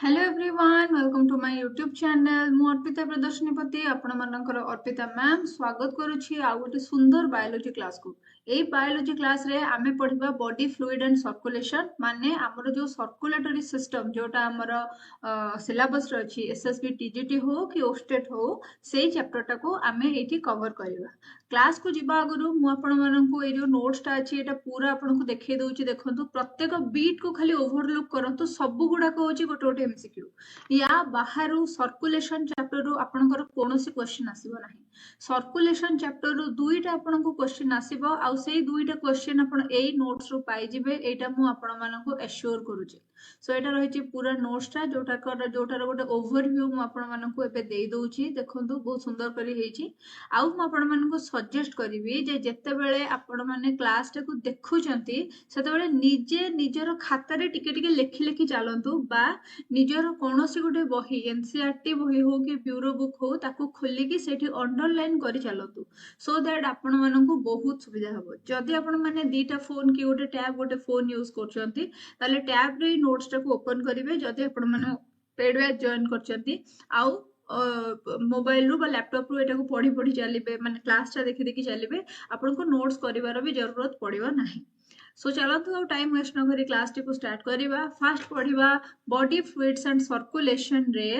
Hello everyone, welcome to my YouTube channel. मु अर्पिता प्रदर्शनीपति आपण मानकर अर्पिता मैम स्वागत करुछि आ गोटे सुंदर बायोलॉजी क्लास को। एई बायोलॉजी क्लास रे आमे पढ़िबा बॉडी फ्लूइड एंड सर्कुलेशन, माने हमर जो सर्कुलेटरी सिस्टम जोटा हमर सिलेबस रे अछि एसएसबी टीजीटी हो कि ओस्टेट हो, सेई चैप्टर टा को आमे एठी कवर करिबा। क्लास को जिबा आगु मु आपण माननकु ए जो नोट्स टा अछि एटा पूरा आपण को देखै दउछि। देखंतु प्रत्येक बीट को खाली ओवरलुक करंतु, सब गुडा को होछि गोटे गोटे एमसीक्यू। या बाहरु सर्कुलेशन चैप्टर रु आपनकर कोनोसी क्वेश्चन आसीबो नाही। सर्कुलेशन चैप्टर रु दुईटा आपनको क्वेश्चन आसीबो आ सेई दुईटा क्वेश्चन आपण एई नोट्स रु पाई जिवे, एटा मु आपण मानको एश्योर करूछि। सो एटा रहिछि पूरा नोट्स टा जोटार गोटे ओवरव्यू मु आपण मानको एबे देई दउछि। देखंतु बहुत सुंदर करी हेछि। आउ मु आपण मानको सजेस्ट करिवि जे जेते बेले आपण माने क्लास टा को देखुचंती सेते बेले निजे निजर खाता रे टिके टिके लेखि लेखि चालंतु, बा निजर कौनसी गोटे बही एनसीईआरटी बही हो कि ब्यूरो बुक हो ताकू खोलिकी सेठी अंडरलाइन करी चलतु, सो दैट आपण मानकू बहुत सुविधा हबो। जदि आपण माने दीटा फोन कि गोटे टैब गोटे फोन यूज करछंती ताले टैब रे नोट्स टाकू ओपन करिवे। जदि आपण माने पेड बैच जॉइन करछंती आउ मोबाइल रु बा लैपटॉप रु एटाकू पढ़ी पढ़ी चलिबे, माने क्लास टा देखि देखि चलिबे, आपनको नोट्स करिवार भी जरूरत पड़िबो नाही। सो चलतु आउ टाइम वेस्ट न करी क्लास टी को स्टार्ट करिबा। फास्ट पढ़िबा बॉडी फ्लूइड्स एंड सर्कुलेशन रे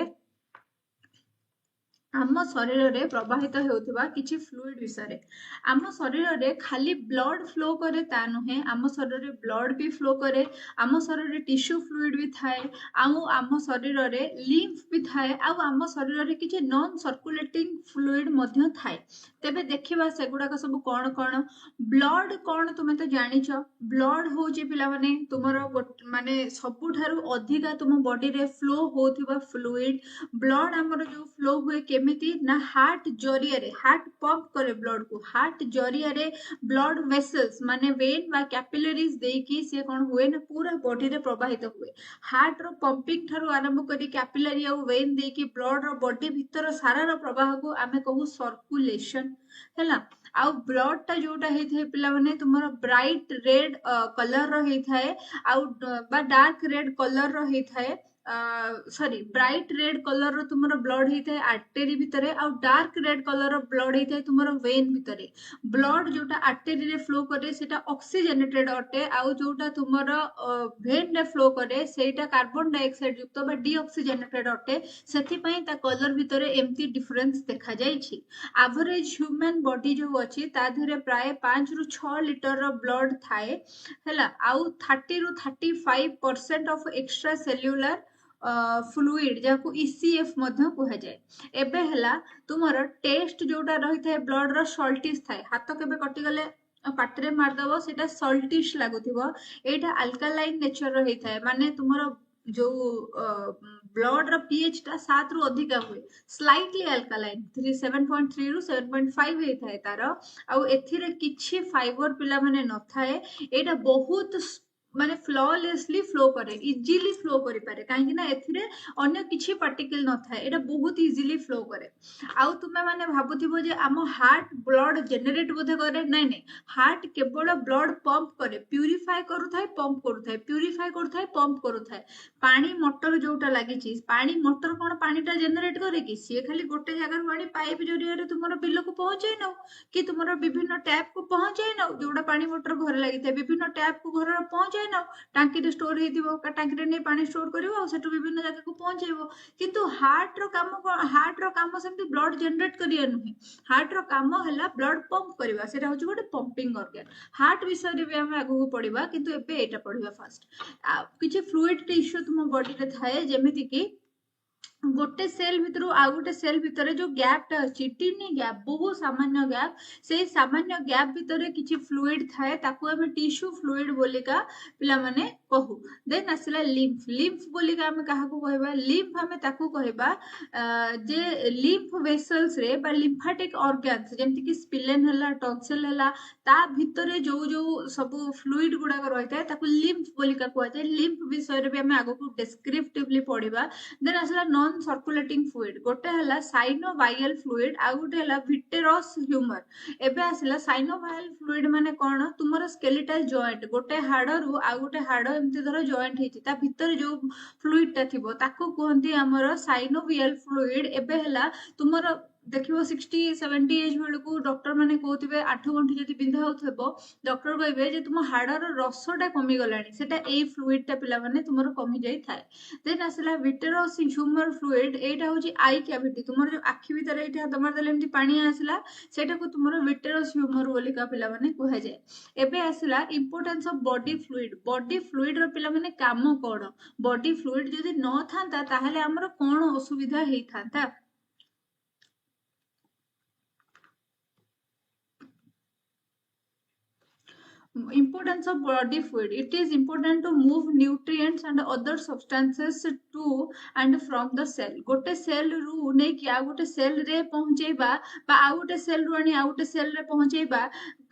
आम शरीर रे प्रवाहित होउथिबा किछि फ्लूइड विषय। आम शरीर रे खाली ब्लड फ्लो करे ता नुहे, आम शरीर रे ब्लड भी फ्लो करे, आम शरीर रे टिश्यू फ्लूइड भी थाए, आम शरीर रे लिम्फ भी थाए, आम शरीर रे किछि नॉन सर्कुलेटिंग फ्लूइड मध्य थाए। तेबे देखिबा सेगुडाक सब कोन कोन। ब्लड कोन तुमे तो जानिछो, ब्लड होची पिला माने तुमरो माने सबुठारु अधिका तुम बॉडी रे फ्लो होथिबा फ्लूइड। ब्लड हमर जो फ्लो हुए केमिति ना हार्ट जरिया रे, हार्ट पंप करे ब्लड को, हार्ट जरिया रे ब्लड वेसल्स माने वेन बा कैपिलरीज देकी से कोन हुए ना पूरा बॉडी रे प्रवाहित हुए। हार्ट रो पंपिंग थारु आरंभ करी कैपिलरी आ वेन देकी ब्लड रो बॉडी भीतर सारा रो प्रवाह को आमे कहू सर्कुलेशन हैला। आउ ब्लड टा जोटा हेथाय पिला माने तुमरो ब्राइट रेड कलर रो हेथाय आउ बा डार्क रेड कलर रो हेथाय। सॉरी, ब्राइट रेड कलर रो तुमरो ब्लड हेथाय आर्टरी भितरे, आउ डार्क रेड कलर रो ब्लड हेथाय तुमरो वेन भितरे। ब्लड जोटा आर्टरी रे फ्लो करे सेटा ऑक्सीजनेटेड अटे, आउ जोटा तुमरो वेन रे फ्लो करे सेटा कार्बन डाइऑक्साइड युक्त बा डीऑक्सीजनेटेड अटे। सेथि पई ता कलर भितरे एम्ति डिफरेंस देखा जायछि। एवरेज ह्यूमन बॉडी जो अछि ता धरे प्राय 5 रु 6 लीटर रो ब्लड थाए हैला। आउ 30 रु 35% ऑफ एक्स्ट्रा सेल्युलर फ्लूइड जाको ईसीएफ मध्य कहा जाए। एबे हला तुमर टेस्ट जोटा रही थाए ब्लड रो सॉल्टिस थाए, हाथ केबे कटि गले पाटरे मारदबो सेटा सॉल्टिश लागुथिबो। एटा अल्कालाइन नेचर रही थाए, माने तुमर जो ब्लड रो पीएच टा 7 रु अधिका हुए, स्लाइटली अल्कालाइन 7.3 रु 7.5 हे थाए तार। आउ एथिरे किछि फाइबर पिला माने न थाए। एटा बहुत माने फ्लॉलेसली फ्लो करे, इजीली फ्लो करि पारे, काहे ना एथिरे अन्य किछि पार्टिकल न थाए, एटा बहुत इजीली फ्लो करे। आउ तुमे माने भाबुथिबो जे आम हार्ट ब्लड जनरेट बोधे करे, नै नै, हार्ट केवल ब्लड पंप करे, प्यूरिफाई करू थाए, पंप करू थाए, प्यूरिफाई करू थाए, पंप करू थाए। पानी मोटर जोटा लागि छी, पानी मोटर कोन पानी टा जनरेट करे कि सी खाली गोटे जगह पानी पाइप जरिया रे तुमरो बिल को पहुंचाई न कि तुमरो विभिन्न टैप को पहुंचाई न, जोटा पानी मोटर घर लागि थाए विभिन्न टैप को घर पहुंचाई न, टांकी रे स्टोर हेतिबो, टांकी रे नै पानी स्टोर करिवो आ सेटु विभिन्न जगह को पहुंचाइबो। किंतु हार्ट रो काम सेमति ब्लड जनरेट करिया नुहे। हार्ट रो काम हला ब्लड पंप करिवा, सेटा होची गोटे पंपिंग ऑर्गन। हार्ट विषय रे भी हम आगु पढिबा, किंतु एबे एटा पढिबा फास्ट। किछि फ्लूइड टिश्यू तुम बॉडी रे थाए, जेमिति कि गोटे सेल भितर आ गोटे सेल भितर जो गैप टा अछि, टिनी गैप, बहुत सामान्य गैप, से सामान्य गैप भितर किछि फ्लूइड थाए, ताकू हम टिश्यू फ्लूइड बोलिका पिला माने कहू। देन आसिला लिम्फ। लिम्फ बोलिका हम काहाकू कहबा, लिम्फ हम ताकू कहबा जे लिम्फ वेसल्स रे बा लिम्फेटिक ऑर्गन्स जेमति कि स्पिलेन हला, टॉन्सिल हला, ता भितरे जो जो सब फ्लूइड गुडा रहिता ताकू लिम्फ बोलिका कहै छै। लिम्फ विषय रे भी हम आगो को डिस्क्रिप्टिवली पढिबा। देन आसला नॉन नॉन सर्कुलेटिंग फ्लूइड गोटे हला साइनोवायल फ्लूइड आ गोटे हला विटेरस ह्यूमर एबे आसिला साइनोवायल फ्लूइड माने कोन तुमरो स्केलेटल जॉइंट गोटे हाड़ रु आ गोटे हाड़ एमती धर जॉइंट हेची ता भीतर जो फ्लूइड ता थिबो ताको कहंती हमरो साइनोवियल फ्लूइड एबे हला तुमरो देखिबो 60-70 एज बेलू डॉक्टर माने कहते 8 गंठी जदि बिंधा होथबो डॉक्टर कहबे जे तुम हाड़र रसटा कमी गलानी सेटा ए फ्लूइडटा पिला माने तुमरो कमी जाई थाए देन आसला विटेरस ह्यूमर फ्लूइड एटा होची आई कैविटी तुमरो जो आखि भीतर एटा तमर देले एमती पानी आसला सेटा को तुमरो विटेरस ह्यूमर बोली का पिला माने कहा जाए एबे आसला इंपोर्टेंस ऑफ बॉडी फ्लूइड रो पिला माने काम कोन बॉडी फ्लूइड जदि न थांता ताहले हमरो कोन असुविधा हेई थांता importance of body fluid it is important to move nutrients and other substances to and from the cell गोटे सेल रु नै कि आ गोटे सेल रे पहुंचेबा बा आ गोटे सेल रु आनी आ गोटे सेल रे पहुंचेबा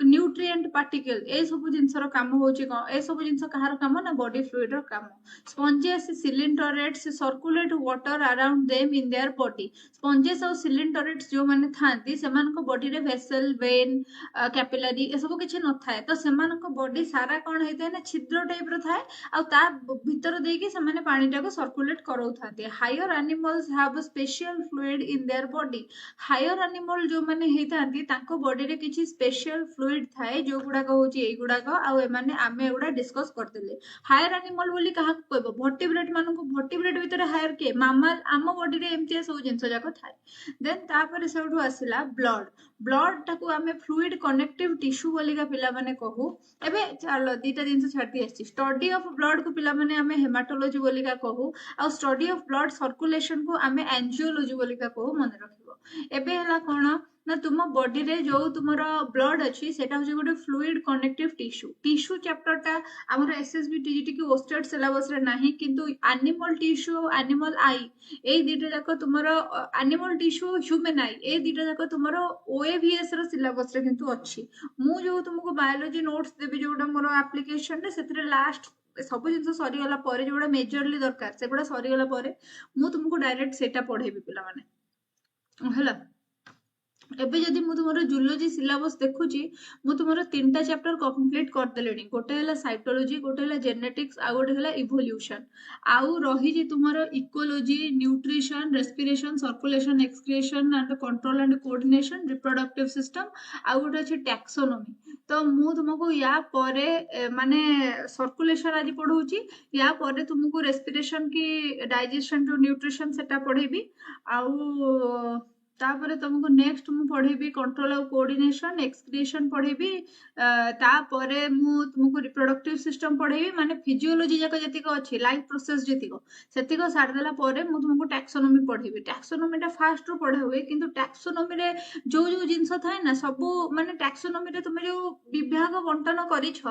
न्यूट्रिएंट पार्टिकल ए सब जिंसर काम होची कोन ए सब जिंस कहार काम ना बॉडी फ्लूइड रो काम sponges coelenterates circulate water around them in their body sponges और सिलिंडरेट्स जो माने थांती सेमान को बॉडी रे वेसल वेन कैपिलरी ए सब किछि न थाए तो सेमान बॉडी सारा कौन होता है ना छिद्र टाइप रो थाए आ ता भीतर देकी से माने पानी टाको सर्कुलेट करौ थाते higher animals have special fluid in their body higher animal जो माने हेतांती ताको बॉडी रे किछि स्पेशल फ्लूइड थाए जो गुडा को होची ए गुडा को आ माने आमे एगुडा डिस्कस करतेले हायर एनिमल बोली कहा कहबो वर्टिब्रेट मानको वर्टिब्रेट भीतर हायर के मामल आम बॉडी रे एमती सब जिंस जाको थाए देन तापर सेउठु आसिला ब्लड टाको आमे फ्लूइड कनेक्टिव टिश्यू बोली का पिला माने कहू एबे चलो दीटा जिनस छाड़ी आछि स्टडी ऑफ ब्लड को पिला माने हमें हेमाटोलॉजी बोली का कहू आ स्टडी ऑफ ब्लड सर्कुलेशन को हमें एंजियोलॉजी बोली का कहू मन रखिबो एबे हला कोन ना तुम बॉडी रे जो तुमरो ब्लड अछि सेटा होची गोटे फ्लूइड कनेक्टिव टिश्यू चैप्टर टा हमर एसएसबी टीजीटी की ओस्टेड सिलेबस रे नाही किंतु एनिमल टिश्यू एनिमल आई ए दीटा जाको तुमरो एनिमल टिश्यू ह्यूमन आई ए दीटा जाको तुमरो ओएवीएस रो सिलेबस रे किंतु अछि मु जो तुमको बायोलॉजी नोट्स देबी जोडा मोर एप्लीकेशन रे सेतरे लास्ट सब जिन सरी गला परे जोडा मेजरली दरकार सेगुडा सरी गला परे मु तुमको डायरेक्ट सेटा पढेबी पिला माने हला एबे जदि मु तुमरो जूलॉजी सिलेबस देखुची मु तुमरो तीनटा चैप्टर कंप्लीट कर देलेनी गोटे हला साइटोलॉजी गोटे हला जेनेटिक्स आ गोटे हला इवोल्यूशन आउ रही जे तुमरो ecology nutrition respiration circulation excretion and control and coordination reproductive system आ गोटे अछि टैक्सोनॉमी तो मु तुमको या परे माने सर्कुलेशन आज पढौची या परे तुमको रेस्पिरेशन की डाइजेशन टू न्यूट्रिशन सेटा पढेबी आउ तापर तुमको नेक्स्ट मु पढेबी कंट्रोल ऑफ कोऑर्डिनेशन एक्सक्रिएशन पढेबी तापरे मु तुमको रिप्रोडक्टिव सिस्टम पढेबी माने फिजियोलॉजी जाक जतिको अछि लाइफ प्रोसेस जतिको सेतिको साड देला परे मु तुमको टैक्सोनॉमी पढेबी टैक्सोनॉमी टा फास्ट रो पढा हुए किंतु टैक्सोनॉमी रे जो जो जिंस थाए ना सब माने टैक्सोनॉमी रे तुमे जो विभाग बंटन करिछ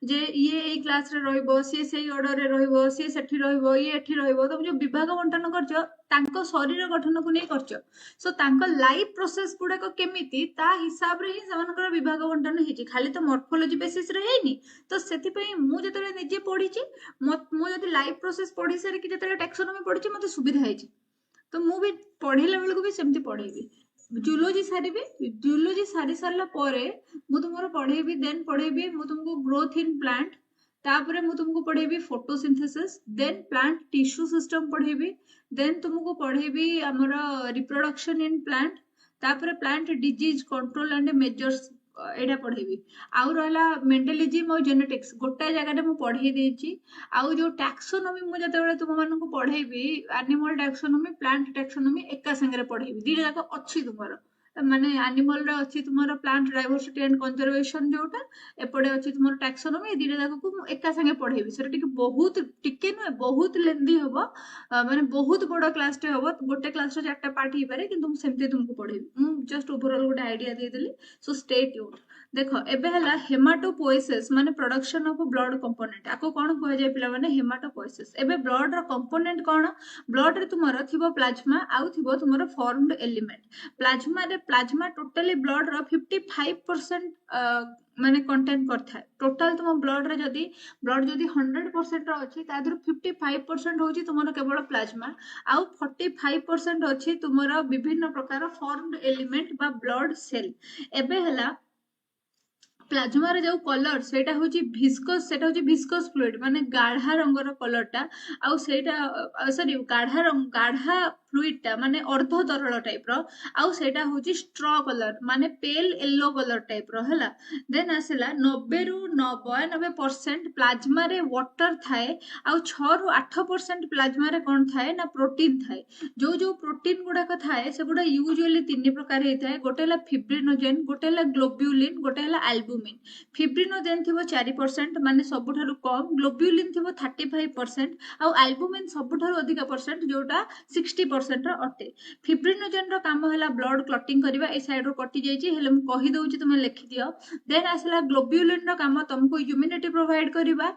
जे ये ए क्लास रे रहइबो से सेही ऑर्डर रे रहइबो से सेठी रहइबो ये एठी रहइबो तो जो विभाग बंटन करछ तांको शरीर गठन को नै करछ सो तांको लाइफ प्रोसेस गुडा को केमिति ता हिसाब रे ही समानकर विभाग बंटन हेची खाली तो मॉर्फोलॉजी बेसिस रे हेनी तो सेति पई मु जतरे निजे पढीची मु जति लाइफ प्रोसेस पढी सारे कि जतरे टैक्सोनॉमी पढीची मते सुविधा हेची तो मु भी पढिला बेल को भी सेमति पढेबी जूलॉजी सारी सारला परे मु तुमरो पढेबी देन पढेबी मु तुमको ग्रोथ इन प्लांट तापरे मु तुमको पढेबी photosynthesis then plant tissue system पढेबी देन तुमको पढेबी हमरा रिप्रोडक्शन इन प्लांट तापरे plant disease control and measures एटा पढेबी आउ रहला मेंटलिज्म और जेनेटिक्स गोटा जगह मु पढे देची आउ जो टैक्सोनॉमी मु जते बेले तुम मानन को पढेबी एनिमल टैक्सोनॉमी प्लांट टैक्सोनॉमी एका संगे पढेबी दीटा जाक अछि तुमरो माने एनिमल रे अछि तुमरो प्लांट डाइवर्सिटी एंड कंजर्वेशन जोटा एपडे अछि तुमरो टैक्सोनॉमी दीटा जाक को एका संगे पढेबी सेटा टिके न बहुत लेंदी होबो माने बहुत बड़ क्लास टे होबो गोटे क्लास रो चारटा पार्ट ही पारे किंतु सेमते तुमको पढेबी मु जस्ट ओवरऑल गोटे आईडिया दे देली सो स्टे ट्यून्ड देखो एबे हला हेमाटोपोएसिस माने प्रोडक्शन ऑफ ब्लड कंपोनेंट आको कोन कह जाय पिला माने हेमाटोपोएसिस एबे ब्लड रो कंपोनेंट कोन ब्लड रे तुमरो थिबो प्लाज्मा आउ थिबो तुमरो फॉर्म्ड एलिमेंट प्लाज्मा रे प्लाज्मा टोटली ब्लड रो 55% माने कंटेंट करता है। टोटल तुम ब्लड रे जदी ब्लड जदी 100% रो अछि ता दर 55% होची तुमरो केवल प्लाज्मा आउ 45% अछि तुमरो विभिन्न प्रकार फॉर्म्ड एलिमेंट बा ब्लड सेल। एबे हला प्लाज्मा रे जो कलर सेटा होची विस्कोस फ्लूइड माने गाढ़ा रंगर कलरटा आउ सेटा सॉरी गाढ़ा फ्लूइडटा माने अर्ध तरल टाइप रो आउ सेटा होची स्ट्रॉ कलर माने पेल येलो कलर टाइप रो हला। देन आसिला 90 रु 92% प्लाज्मा रे वाटर थाए आउ 6 रु 8% प्लाज्मा रे कोन थाए ना प्रोटीन थाए। जो प्रोटीन गुडा को थाए से गुडा यूजुअली तीन प्रकार हे थाए। गोटे हला फिब्रिनोजेन, गोटे हला ग्लोब्यूलिन, गोटे हला एल्बुमिन। फिब्रिनोजेन थिबो 4% माने सबुठारु कम, ग्लोब्यूलिन थिबो 35% आउ एल्बुमिन सबुठारु अधिक परसेंट जोटा 60% रो अटे। फिब्रिनोजेन रो काम हला ब्लड क्लॉटिंग करबा। ए साइड रो कटि जाईची हेले हम कहि दउची तुमे लिखि दियो। देन आसला ग्लोब्यूलिन रो काम तुमको इम्यूनिटी प्रोवाइड करबा।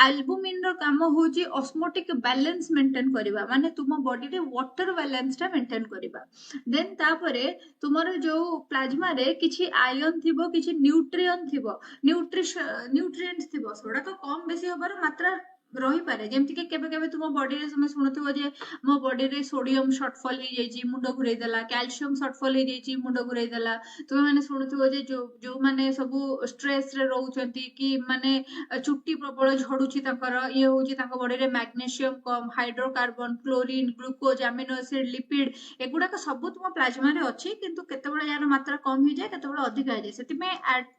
एल्बुमिन रो काम होची ऑस्मोटिक बैलेंस मेंटेन करबा माने तुम बॉडी रे वाटर बैलेंस टा मेंटेन करबा। देन तापरे तुमरो जो प्लाज्मा रे किछि आयन थिबो, किछि न्यूट्रिएंट थिबो, न्यूट्रिएंट्स थिबो सोडा तो कम बेसी होबार मात्रा रही पारे। जेमति के केबे केबे तुम बॉडी रे तुम सुनथिबो जे मो बॉडी रे सोडियम शॉर्टफॉल हे जाईची मुंड घुरई देला, कैल्शियम शॉर्टफॉल हे जाईची मुंड घुरई देला। तुम माने सुनथिबो जे जो माने सब स्ट्रेस रे रहउचंती कि माने चुट्टी प्रबल झड़ुची ताकर ये होची तांको बॉडी रे मैग्नीशियम कम, hydrocarbon, chlorine, glucose, amino acid, lipid एगुडा को सब तुम प्लाज्मा रे अछि किंतु केतेबेले यार मात्रा कम हे जाय, केतेबेले अधिक हे जाय। सेति में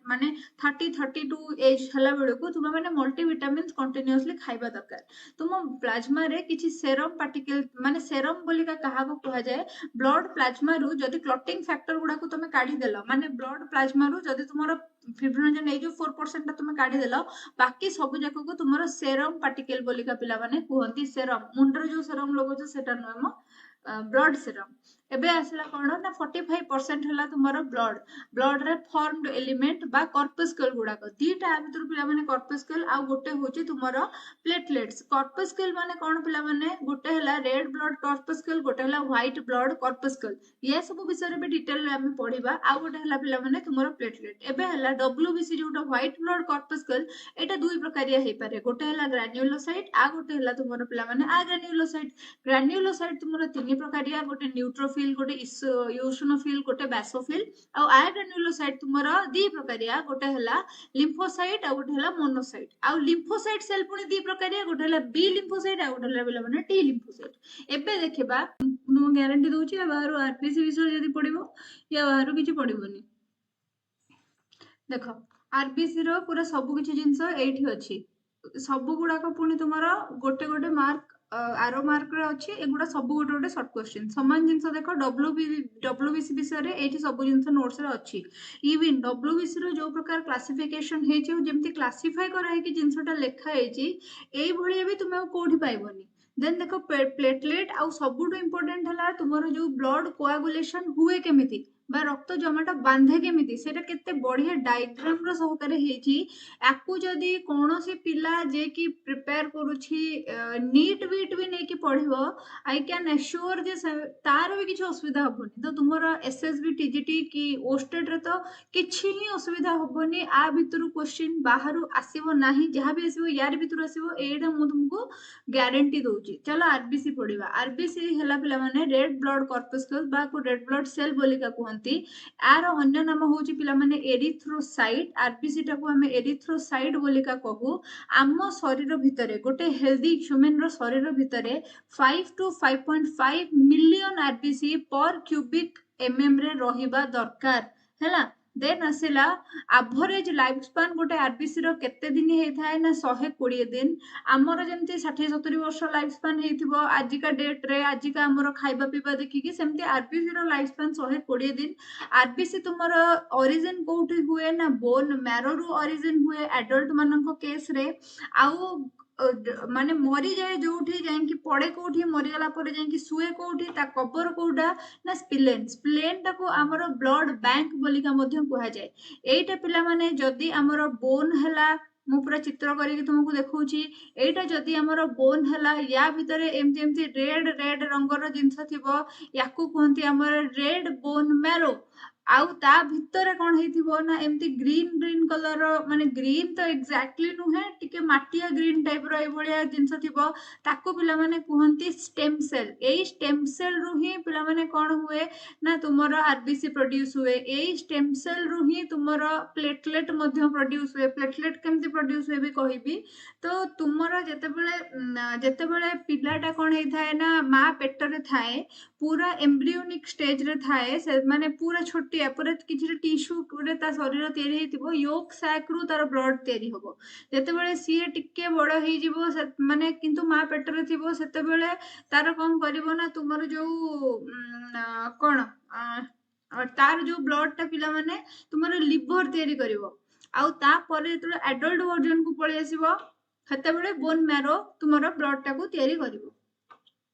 माने 30-32 एज हला बेले को तुम माने मल्टीविटामिन्स कंटीन्यूअसली खाइबा दरकार। तुम प्लाज्मा रे किछि सेरम पार्टिकल माने सेरम बोली का कहा को कहा जाय ब्लड प्लाज्मा रु जदी क्लॉटिंग फैक्टर गुडा को तुम काढी देलो माने ब्लड प्लाज्मा रु जदी तुमरो फिब्रिनोजेन ए जो 4% ता तुम काढी देलो बाकी सब जाको को तुमरो सेरम पार्टिकल बोली का पिला माने कुहंती सेरम मुंडर जो सेरम लगो सेटा नमो ब्लड सेरम। एबे आसला कोन ना 45% हला तुमरो ब्लड रे फॉर्म्ड एलिमेंट बा कॉर्पस्कल गुडा को दीटा भीतर पिला माने कॉर्पस्कल आ गोटे होची तुमरो प्लेटलेट्स। कॉर्पस्कल माने कोन पिला माने गोटे हला रेड ब्लड कॉर्पस्कल, गोटे हला व्हाइट ब्लड कॉर्पस्कल। ये सब विषय रे भी डिटेल रे हम पढिबा। आ गोटे हला पिला माने तुमरो प्लेटलेट। एबे हला डब्ल्यूबीसी जोटा व्हाइट ब्लड कॉर्पस्कल एटा दुई प्रकारिया हे पारे। गोटे हला ग्रैन्युलोसाइट आ गोटे हला तुमरो पिला माने अग्रैन्युलोसाइट। ग्रैन्युलोसाइट तुमरो तीन प्रकारिया, गोटे न्यूट्रोफिल, गोटे इओसिनोफिल, गोटे बेसोफिल। आ अग्रैन्युलोसाइट तुमरो दी प्रकारिया, गोटे हला लिम्फोसाइट आ गोटे हला मोनोसाइट। आ लिम्फोसाइट सेल पुनी दी प्रकारिया, गोटे हला बी लिम्फोसाइट आ गोटे हला पिला माने टी लिम्फोसाइट। एबे देखिबा नु गारंटी दोची आ बाहर आरबीसी विषय जदी पढिबो या बाहर किछि पढिबोनी। देखो आरबीसी रो पूरा सब किछि जिंस एठी अछि। सब गुडा को पुनी तुमरो गोटे गोटे मार्क आरो मार्क रे अछि। एगुडा सब गोटे गोटे शॉर्ट क्वेश्चन समान जिंस देखो डब्ल्यूबीसी विषय रे एठी सब जिंस नोट्स रे अछि। इवन डब्ल्यूबीसी रो जो प्रकार क्लासिफिकेशन हेछि जेमति क्लासिफाई करा है कि जिंसटा लेखा हेछि एई भलिया भी तुमे कोठी पाइबोनी। देन देखो प्लेटलेट आउ सबुटो इंपोर्टेंट हला तुमरो जो ब्लड कोआगुलेशन हुए केमिति बा रक्त जमाटा बांधे केमिति सेटा केते बढ़िया डायग्राम रो सहकारे हेछि। आकु जदी कोनोसी पिला जे कि प्रिपेयर करूछि नीट वीट भी नै कि पढिबो आई कैन एश्योर जे तार भी किछ असुविधा हबोनी। तो तुमरो एसएसबी टीजीटी की ओस्टेट रे तो किछि ही असुविधा हबोनी। आ भितरु क्वेश्चन बाहरु आसीबो नाही, जहां भी आसीबो यार भितरु आसीबो एटा मु तुमको गारंटी दउची। चलो आरबीसी पढिबा। आरबीसी हला पिला माने रेड ब्लड कॉर्पस्कल बा को रेड ब्लड सेल बोली का कहंती। आर अन्य नाम होची पिला माने एरिथ्रोसाइट। आरबीसी टा को हमें एरिथ्रोसाइट बोली का कहू। आम शरीर भितरे गोटे हेल्दी ह्यूमन रो शरीर भितरे 5 to 5.5 मिलियन आरबीसी पर क्यूबिक एमएम रे रहिबा दरकार हैला। देन आसिला एवरेज लाइफ स्पान गोटे आरबीसी रो केते दिन हे थाए ना 120 दिन। आमर जेमति 60-70 वर्ष लाइफ स्पान हेथिबो आजिका डेट रे आजिका हमर खाइबा पीबा देखि कि सेमति आरबीसी रो लाइफ स्पान 120 दिन। आरबीसी तुमर ओरिजिन कोठी हुए ना बोन मैरो रो ओरिजिन हुए एडल्ट माननको केस रे। आउ माने मरी जाए जोठी जायकि पड़े कोठी मरी गला परे जायकि सुए कोठी ता कबर कोडा ना स्प्लेन ता को हमर ब्लड बैंक बोली का मध्य कुहा जाए। एटा पिला माने जदी हमर बोन हला मु पूरा चित्र करी तुमको देखौची। एटा जदी हमर बोन हला या भितरे एमती एमती रेड रंगर जिंस थिबो याकू कहंती हमर रेड बोन मैरो। आउ ता भितरे कौन हेइथिबो ना एमती ग्रीन ग्रीन कलर माने ग्रीन तो एक्जाक्टली नुहे टिके माटिया ग्रीन टाइप रो ए भलिया जिंस थिबो ताको पिला माने कुहंती स्टेम सेल एई स्टेम सेल रु ही पिला माने कोन हुए ना तुमरो आरबीसी प्रोड्यूस हुए एई स्टेम सेल रु ही तुमरो प्लेटलेट मध्य प्रोड्यूस हुए प्लेटलेट केमती प्रोड्यूस हुए भी कहिबी तो तुमरो जेतेबेले पिलाटा कोन हेइ थाए ना मा पेटरे थाए पूरा एम्ब्रियोनिक स्टेज रे थाए से माने पूरा छोटिया पूरा किछि टिश्यू पूरे ता शरीर तयारी हेतिबो योक सैक रु तार ब्लड तयारी होबो जेतेबेले सीए टिके बड़ हेइ जिवो माने किंतु मा पेटरे थिबो सेतेबेले तार कोन करिवो ना तुमरो जो कोन तार जो ब्लड टा पिला माने तुमरो लिवर तयारी करिवो आउ ता परे तो एडल्ट वर्जन को पळी आसीबो सेतेबेले बोन मैरो तुमरो ब्लड टा को तयारी करिवो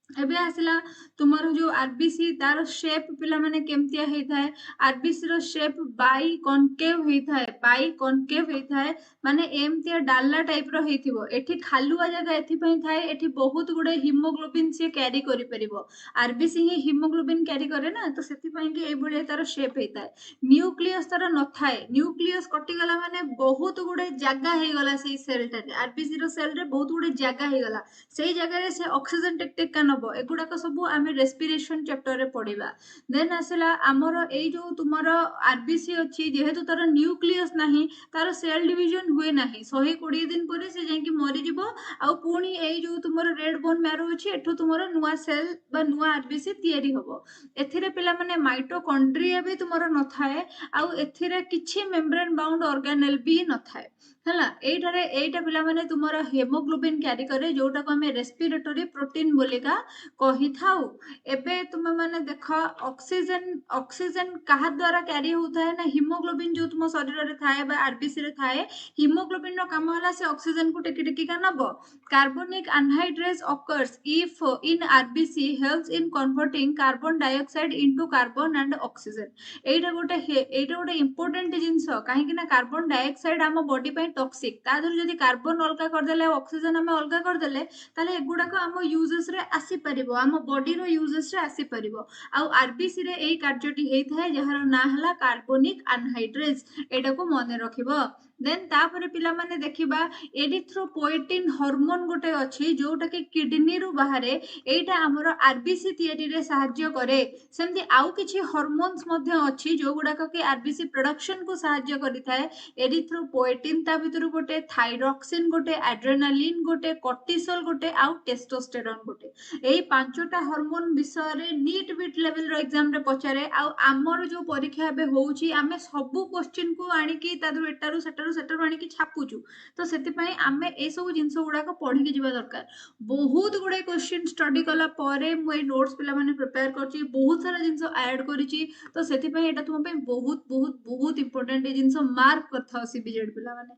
एबे आसला तुमर जो आरबीसी तार शेप पिला माने केमतिया हेइ थाए आरबीसी रो शेप बाई कॉनकेव हेइ थाए बाई कॉनकेव हेइ थाए माने एमतिया डाला टाइप रो हेइथिबो एठी खालुआ जगह एथि पई थाए एठी बहुत गुडे हीमोग्लोबिन से कैरी करि परिबो आरबीसी ही हीमोग्लोबिन कैरी करे ना तो सेति पई के ए भले तार शेप हेइ थाए न्यूक्लियस तार न थाए न्यूक्लियस कटि गला माने बहुत गुडे जगह हेइ गला सेई सेल टारे आरबीसी रो सेल रे बहुत गुडे जगह हेइ गला सेई जगह रे से ऑक्सीजन टेक टेक का नबो एगुडाक सब आमे रेस्पिरेशन चैप्टर रे पढिबा देन आसला हमर एई जो तुमर आरबीसी अछि जेहेतु तार न्यूक्लियस नाही तार सेल डिवीजन हुए नाही 120 दिन परे से जाई कि मरि जिवो आ पुणी एई जो तुमर रेड बोन मैरो अछि एठो तुमर नुवा सेल बा नुवा आरबीसी तयारी होबो एथिरे पिला माने माइटोकॉन्ड्रिया भी तुमर न थाए आ एथिरे किछि मेम्ब्रेन बाउंड ऑर्गेनेल भी न थाए हला एइटारे एइटा पिला माने तुमर हेमोग्लोबिन कैरी करे जोटा को हमें रेस्पिरेटरी प्रोटीन बोलिका कही थाउ एबे तुम माने देख ऑक्सीजन ऑक्सीजन कहा द्वारा कैरी होता है ना हीमोग्लोबिन जो तुम शरीर रे थाए बा आरबीसी रे थाए हीमोग्लोबिन रो काम होला से ऑक्सीजन को टेकी टेकी का नबो carbonic anhydrase occurs if in RBC helps in converting carbon dioxide into carbon and oxygen एइटा गोटे इंपोर्टेंट जिंस काहे कि ना कार्बन डाइऑक्साइड हम बॉडी पे टॉक्सिक ता दर जदी कार्बन अलगा कर देले ऑक्सीजन हम अलगा कर देले ताले एगुडा को हम यूजेस रे आसी परिबो हम बॉडी रो यूजेस रे आसी परिबो आ आरबीसी रे एई कार्यटी हेइ थाए जहार ना हला कार्बनिक अनहाइड्रेस एटा को मने रखिबो देन तापरे पिला माने देखिबा एरिथ्रोपोएटिन हार्मोन गोटे अछि जोटा के किडनी रु बाहरे एटा हमरो आरबीसी तयारी रे सहाय्य करे सेमती आउ किछि हार्मोन्स मध्ये अछि जो गुडा के आरबीसी प्रोडक्शन को सहाय्य करि थाए एरिथ्रोपोएटिन ता भितर गोटे थाइरोक्सिन गोटे एड्रेनालिन गोटे कोर्टिसोल गोटे आउ टेस्टोस्टेरोन गोटे एई पांचटा हार्मोन विषय रे नीट बिट लेवल रो एग्जाम रे पचारे आउ हमर जो परीक्षा बे होउची आमे सब क्वेश्चन को आनी की तादु एटारु सेटारु आनी की छापुचु तो सेति पई आमे ए सब जिंस गुडा को पढी के जिबा दरकार बहुत गुडे क्वेश्चन स्टडी कला परे मु ए नोट्स पिला माने प्रिपेयर करची बहुत सारा जिंस ऐड करिची तो सेति पई एटा तुम पे बहुत बहुत बहुत इंपोर्टेंट ए जिंस मार्क करथाओ सीबीजेड पिला माने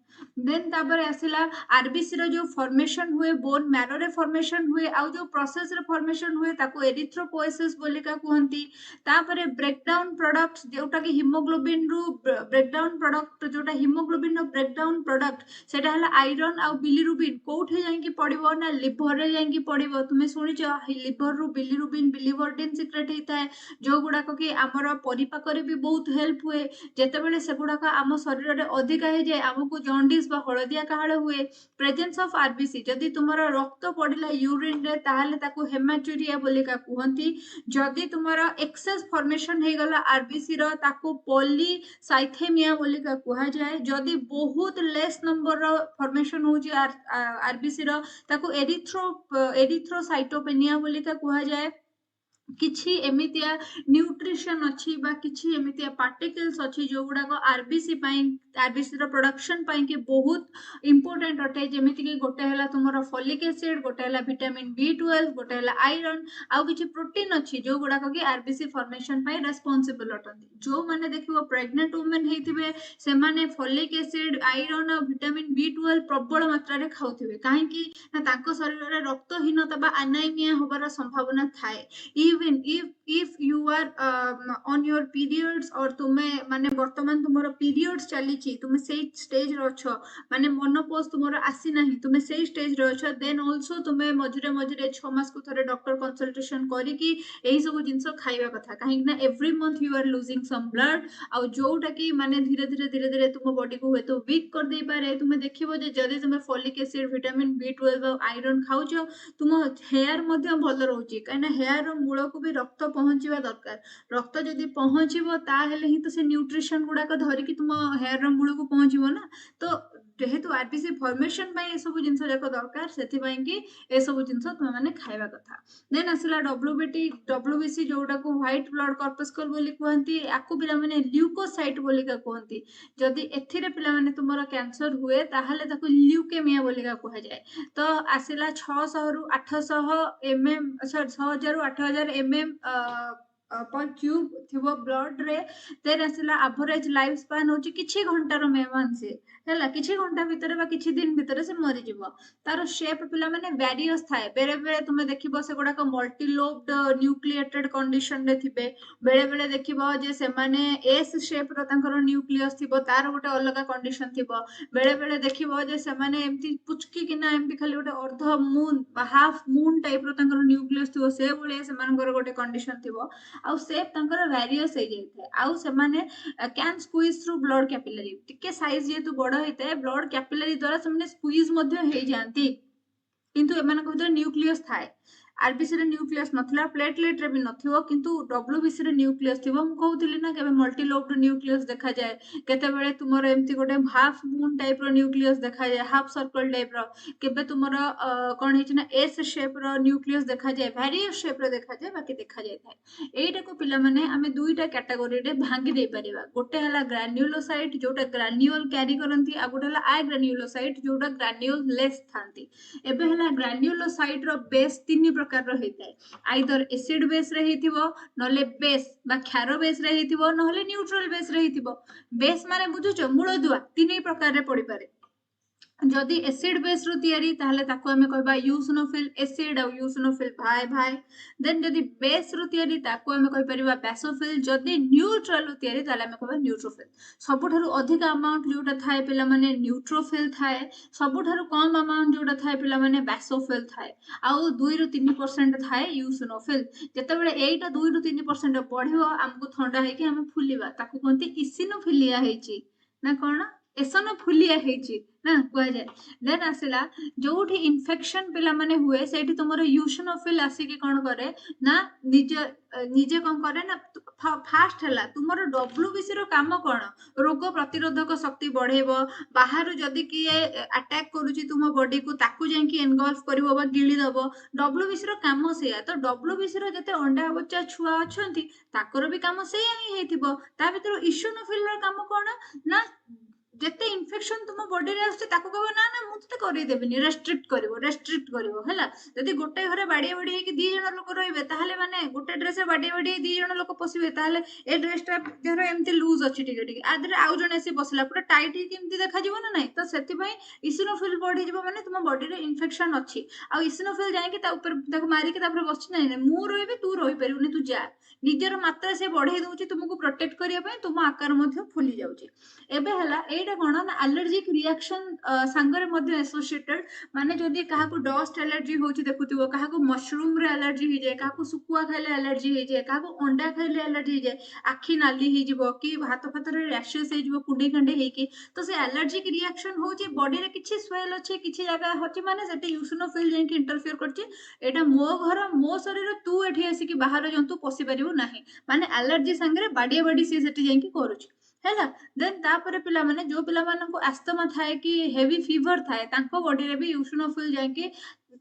देन तापर आसिला आरबीसी रो जो फॉर्मेशन हुए बोन मैरो रे फॉर्मेशन हुए आ जो प्रोसेस रे फॉर्मेशन हुए ताको एरिथ्रोपोएसिस बोलिका कहंती तापर ब्रेकडाउन प्रोडक्ट्स जोटा कि हीमोग्लोबिन रु ब्रेकडाउन प्रोडक्ट जोटा हीमोग्लोबिन रो ब्रेकडाउन प्रोडक्ट सेटा हला आयरन आ बिलिरुबिन कोठे जाई कि पड़िबो ना लिवर रे जाई कि पड़िबो तुमे सुनिचो लिवर रु बिलिरुबिन सीक्रेट हेताए जो गुडा को कि हमर परिपाक रे भी बहुत हेल्प हुए जेतेबेले से गुडा का हम शरीर रे अधिका हे जाय हमको जॉन्डिस बा हळदिया काहळ हुए प्रेजेंस ऑफ आरबीसी जदी तुमरा रक्त पड़िला यूरिन रे ताहाले ताको हेमाचुरिया बोलिका कहंती जदी तुमरा एक्सेस फॉर्मेशन हे गला आरबीसी रो ताको पॉलीसाइथेमिया बोलिका कहा जाए जदी बहुत लेस नंबर रो फॉर्मेशन हो जे आरबीसी रो ताको एरिथ्रोसाइटोपेनिया बोलिका कहा जाए किछि एमितिया न्यूट्रिशन अछि बा किछि एमितिया पार्टिकल्स अछि जो गुडा को आरबीसी रो प्रोडक्शन पाई के बहुत इंपोर्टेंट अटे जेमिति कि गोटे हला तुमरो फोलिक एसिड गोटे हला विटामिन बी12 गोटे हला आयरन आउ किछि प्रोटीन अछि जो गुडा को कि आरबीसी फॉर्मेशन पाई रेस्पोंसिबल अटंती जो माने देखिबो प्रेग्नेंट वुमेन हेतिबे से माने फोलिक एसिड आयरन और विटामिन बी12 प्रबल मात्रा रे खाउथिबे काहे कि ना ताको शरीर रे रक्तहीनता बा एनीमिया होबार संभावना थाए even if you are on your periods और तुम्हें माने वर्तमान तुमर पीरियड्स चली तुम से स्टेज रे अछ माने मोनोपोज तुमर आसी नाही तुम से स्टेज रे अछ देन आल्सो तुम्हें मझिरे मझिरे 6 मास को थरे डॉक्टर कंसल्टेशन करी कि एही सब जिंस खाइबा कथा काहे ना every month you are losing some blood आ जोटा कि माने धीरे धीरे तुम बॉडी को हुए तो वीक कर दे पारे तुम्हें देखिबो जे जदी तुम फोलिक एसिड विटामिन B12 और आयरन खाउछ तुम हेयर मध्य भल रोची कहीं हेयर रो मूल को भी रक्त पहुंचवा दरकार रक्त जदि पहुंचबो ताहेले ही तो से न्यूट्रिशन गुड़ाक धरिकी तुम हेयर रो मूल को पहुंचबो ना तो जेहेतु आरबीसी फॉर्मेशन ए सब जिन जाक दरकार से ए सब जिन तुम मैंने खाइबा कथा देन आसला डब्ल्यूबीसी जोटा को व्हाइट ब्लड कॉर्पस्कल बोली कहती याकू पिला माने ल्यूकोसाइट बोलिका कहती जदि एथिरे पिला माने तुमरो कैंसर हुए ताहले ताको ल्यूकेमिया बोलिका कहा जाए तो आसला 600 रु 800 एमएम 6000 रु 8000 एमएम पर क्यूब थिबो ब्लड रे देन आसला एवरेज लाइफ स्पान होची किछि घंटार मेहमान से हैला किछि घंटा भितर बा किछि दिन भितर से मरि जिवो तार शेप पिला माने वेरियस थाए बेरे बेरे तुमे देखिबो से गुडा को मल्टी लोब्ड न्यूक्लिएटेड कंडीशन रे थिबे बेले बेले देखिबो जे से माने एस शेप रो तांकर न्यूक्लियस थिबो तार गोटे अलगा कंडीशन थिबो बेले बेले देखिबो जे से माने एम्ति पुचकी किना एम्ति खाली गोटे अर्ध मून बा हाफ मून टाइप रो तांकर न्यूक्लियस थिबो से बोले से मानकर गोटे कंडीशन थिबो आउ शेप तांकर वेरियस हे जाय आउ से माने can squeeze through blood capillary टिके साइज जेतु बड़ होइते ब्लड कैपिलरी द्वारा से माने स्क्वीज मध्ये हे जानती किंतु एमानक भितर न्यूक्लियस थाए आरबीसी रे न्यूक्लियस नथिला प्लेटलेट रे भी नथिवो किंतु डब्ल्यूबीसी रे न्यूक्लियस थिवो हम कहउतिली ना केबे मल्टी लोब्ड न्यूक्लियस देखा जाए केते बेले तुमरो एम्ति गोटे हाफ मून टाइप रो न्यूक्लियस देखा जाए हाफ सर्कल टाइप रो केबे तुमरो कोन हिच ना एस शेप रो न्यूक्लियस देखा जाए वेरियस शेप रो देखा जाए बाकी देखा जाय थाए एटा को पिला माने हमें दुईटा कैटेगरी रे भांगी दे परिबा गोटे हला ग्रैन्युलोसाइट जोटा ग्रैन्युल कैरी करंती आ गोटे हला ग्रैन्युलोसाइट जोटा ग्रैन्युल लेस थांती एबे हला ग्रैन्युलोसाइट रो बेस तीन प्रकार रो हेताय आइदर एसिड बेस रे हेतिबो नले बेस बा क्षार बेस रे हेतिबो नले न्यूट्रल बेस रे हेतिबो बेस माने बुझुचो मूलदुआ तीन प्रकार रे पड़ी पारे जदि एसिड बेस रो तयारी ताहले ताको हमें कहबा यूसिनोफिल एसिड और यूसिनोफिल भाई भाई देन जदि बेस रो तयारी ताको हमें कहि परिबा बेसोफिल जदि न्यूट्रल रो तयारी ताहले हमें कहबा न्यूट्रोफिल सबुठारु अधिक अमाउंट जोटा थाए पिला माने न्यूट्रोफिल थाए सबुठारु कम अमाउंट जोटा थाए पिला माने बेसोफिल थाए आउ 2 रु 3% थाए यूसिनोफिल जते बेले एटा 2 रु 3% बढ़िबो हमको ठंडा है कि हम फुलिबा ताको कोनती इसिनोफिलिया हेची ना कोन एसनोफिलिया हेची ना कह जाए देन आसला जोठी इन्फेक्शन पिला माने हुए सेठी तुमरो यूसिनोफिल आसी के कोन करे ना निजे निजे कोन करे ना फास्ट हला तुमरो डब्ल्यूबीसी रो काम कोन रोग प्रतिरोधक शक्ति बढ़ेबो बाहर जदी कि अटैक करूची तुम बॉडी को ताकू जाई कि एनगल्फ करबो बा गिली दबो डब्ल्यूबीसी रो काम सेया तो डब्ल्यूबीसी रो जते अंडा बच्चा छुआ अछंती ताकर भी काम सेया ही हेतिबो ता भीतर यूसिनोफिल रो काम कोन ना जेते इन्फेक्शन तुम बॉडी रे आछे ताको कहबो ना ना मु तते करि देबिनी रेस्ट्रिक्ट करिवो हैला जदी गोटे घरे बाडी बाडी कि दी जण लोक रहिबे ताहले माने गोटे ड्रेस रे बाडी बाडी दी जण लोक पसिबे ताहले ए ड्रेस टा देहर एम्ति लूज अछि टिके टिके आदरे आउ जण एसी बसला पूरा टाइट ही केमति देखा जिवो ना नाही तो सेति पई इसिनोफिल बॉडी जिवो माने तुम बॉडी रे इन्फेक्शन अछि आ इसिनोफिल जाय कि ता ऊपर ताको मारी के तापर बसछि नाही मु रहिबे तू रहि परिबुनी तू जा निजर मात्रा से बढ़ाई दउची तुमको प्रोटेक्ट करिया पई तुम आकार मध्ये फुली जाउची एबे हला एटा कोन ना एलर्जिक रिएक्शन संगरे मध्ये एसोसिएटेड माने जदी काहा को डस्ट एलर्जी होची देखुतिबो काहा को मशरूम रे एलर्जी हो जाय काहा को सुकुआ खाइले एलर्जी हो जाय काहा को अंडा खाइले एलर्जी हो जाय आखी नाली हो जिवो कि हाथ फाथ रे रैशेस हो जिवो कुंडे खंडे हेकी तो से एलर्जिक रिएक्शन होची बॉडी रे किछि स्वेल अछि किछि जगह होची माने सेटे यूसिनोफिल जेंकी इंटरफियर करची एटा मो घर मो शरीर तू एठी आसी कि बाहर जंतु पसी परिबो नाही माने एलर्जी संगरे बाडी बाडी से सेठी जेंकी करूची हैला देन तापर पिला माने जो पिला माने को अस्थमा थाए कि हेवी फीवर थाए तांको बॉडी रे भी यूसिनोफिल जाय कि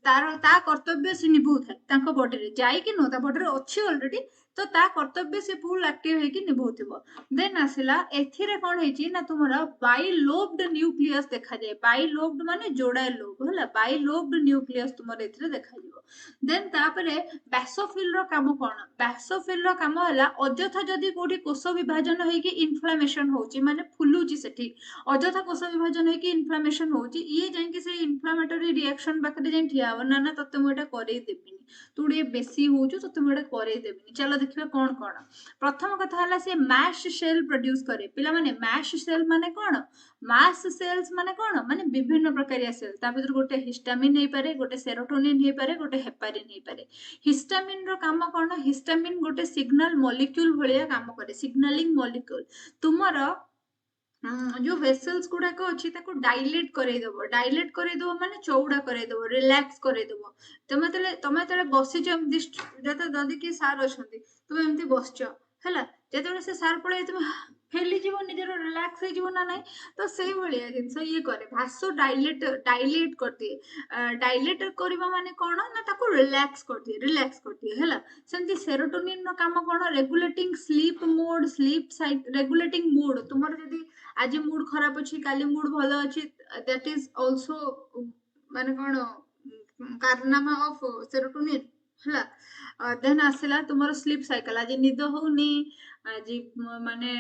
तार ता कर्तव्य से निभू थाए तांको बॉडी रे जाय कि नो ता बॉडी रे अछि ऑलरेडी तो ता कर्तव्य से फुल एक्टिव है कि निभूथिबो देन आसिला एथिरे कोन हेची ना तुमरा बाइलोब्ड न्यूक्लियस देखा जाय बाइलोब्ड माने जोड़ा लोब होला बाइलोब्ड न्यूक्लियस तुमरे एथिरे देखा जिवो देन तापरे बासोफिल रो काम कोन बासोफिल रो काम हला अजथा जदी कोठी कोष विभाजन होई कि इन्फ्लेमेशन होची माने फुलुची सेठी अजथा कोष विभाजन होई कि इन्फ्लेमेशन होची ये जाई कि से इन्फ्लेमेटरी रिएक्शन बाकरे जाई ठिया हो ना तते मु एटा करै देबिनी तू टे बेसी होचु तते मु एटा करै देबिनी चलो देखिबा कोन कोन प्रथम कथा हला से मैश सेल प्रोड्यूस करे पिला माने मैश सेल माने कोन मास सेल्स माने कोन माने विभिन्न प्रकार सेल ता भीतर गोटे हिस्टामिन हे पारे गोटे सेरोटोनिन हे पारे गोटे हेपारिन हे पारे हिस्टामिन रो काम कोन हिस्टामिन गोटे सिग्नल मॉलिक्यूल भलिया काम करे सिग्नलिंग मॉलिक्यूल तुमरो जो वेसल्स गुड़ाक अच्छी डाइलेट कर माने चौड़ा कर रिलैक्स कर तुम बसीच जदि किए सार अच्छा तुम एमती बसच है जो से सार पड़े तुम फेलीज निजर रिलैक्स हो ना नहीं तो से भाया जिनस ये करे भासो डाइलेट कर दिए डाइलेट करवा माने कौन ना ताको रिलैक्स कर दिए है सेमती सेरोटोनिन रो काम कौन regulating sleep mode regulating mood तुम जदि आज मूड खराब अच्छी काली मूड भल अच्छी दैट इज आल्सो माने कौन कारनामा ऑफ सेरोटोनिन है देन आसला तुम स्लीप साइकिल आज निद होनी आज माने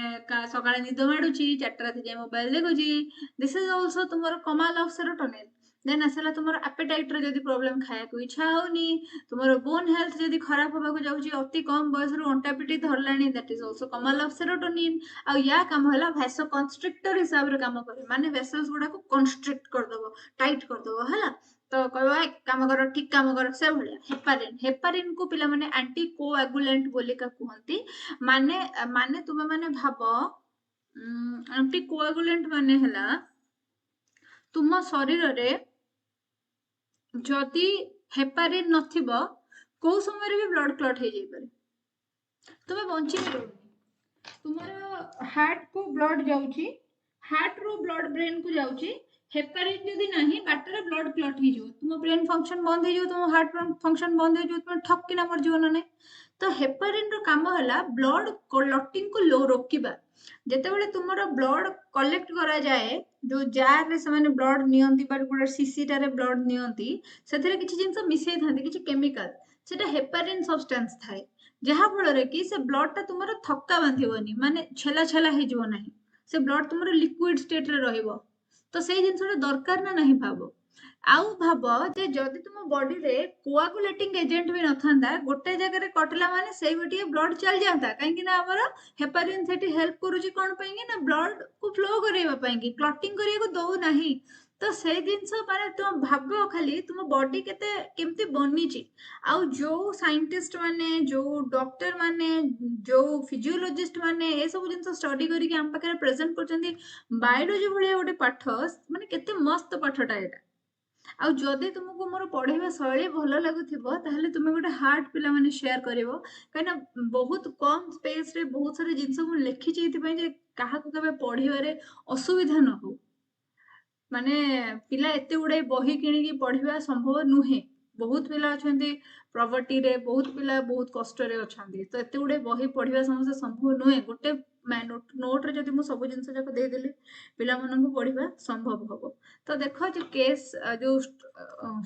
सकाळे निद माडुची 4 राति जाय मोबाइल देखुची दिस इज आल्सो तुम कमाल ऑफ सेरोटोनिन देन आसला तुम एपेटाइट रो जदी प्रॉब्लम खाया को इच्छा होनी तुम बोन हेल्थ जदी खराब होबा को जाउची अति कम बयस रो अंटा पिटी धरलानी दैट इज आल्सो कमाल ऑफ सेरोटोनिन आ या काम हला वैसो कंस्ट्रिक्टर हिसाब रे काम करे माने वेसल्स गुडा को कंस्ट्रिक्ट कर दबो टाइट कर दबो हला तो कहबा काम कर ठीक काम कर से भलिया हेपारिन को पिला माने एंटी कोएगुलेंट बोली का कहंती माने माने तुम माने भाबो एंटी कोएगुलेंट माने हला तुम शरीर रे जदि हेपारिन नथिबो को समय भी ब्लड क्लॉट हो जाई पारे तुम बंची रहबो तुम्हारा हार्ट को ब्लड जाउची हार्ट रो ब्लड ब्रेन को जाउची हेपारिन जदि नाही बाटर ब्लड क्लॉट हो जिवो तुम ब्रेन फंक्शन बंद हो जिवो तुम हार्ट फंक्शन बंद हो जिवो तुम ठक किना मर जिवो ना नहीं तो हेपारिन रो काम हला ब्लड क्लॉटिंग को लो रोकिबा जेते बेले तुमरो ब्लड कलेक्ट करा जाए जो जार रे से माने ब्लड नियंती पर गुडा सीसी टारे ब्लड नियंती सेथरे किछि जिंस मिसै थांती किछि केमिकल सेटा हेपारिन सब्सटेंस थाए जहा फल रे कि से ब्लड ता तुमरो थक्का बांधिबोनी माने छेला छेला हे जिवो नाही से ब्लड तुमरो लिक्विड स्टेट रे रहइबो तो से जिनसटा दरकार ना नहीं भाबो आउ भाबो जे जदि तुम बॉडी रे कोआगुलेटिंग एजेंट भी नथांदा गोटे जगह रे कटला माने सेई बटिए ब्लड चल जाता काहे कि ना हमर हेपारिन सेठी हेल्प करूची कोन पई कि ना ब्लड को फ्लो करेबा पई कि क्लॉटिंग करिया को दउ नाही तो से जिनस माने तुम भाबो खाली तुम बॉडी केते केमती बनिची आउ जो साइंटिस्ट माने जो डॉक्टर माने जो फिजियोलॉजिस्ट माने ए सब जिनस स्टडी करी कि हम पाखे प्रेजेंट करचंदी बायोलॉजी भलिया गोटे पाठ माने केते मस्त पाठटा एटा आउ जदि तुमको मोर पढ़ेबा शैली भल लगुथिबो ताहले तुमे गोटे हार्ट पिला माने शेयर करिवो काइना बहुत कम स्पेस रे बहुत सारे जिंस मु लिखि चैति पई जे काहा को केबे पढ़िबारे असुविधा न हो माने पिला एते गुडे बही किणी की पढ़िबा संभव नुहे बहुत पिला अछंती प्रॉपर्टी रे बहुत पिला बहुत कष्ट रे अछंती तो एते गुडे बही पढ़िबा समस्या संभव नुहे गोटे नोट रे जदि मु सब जिंस जाक दे देली पिला मन को पढ़िबा संभव होबो तो देखो जो केस जो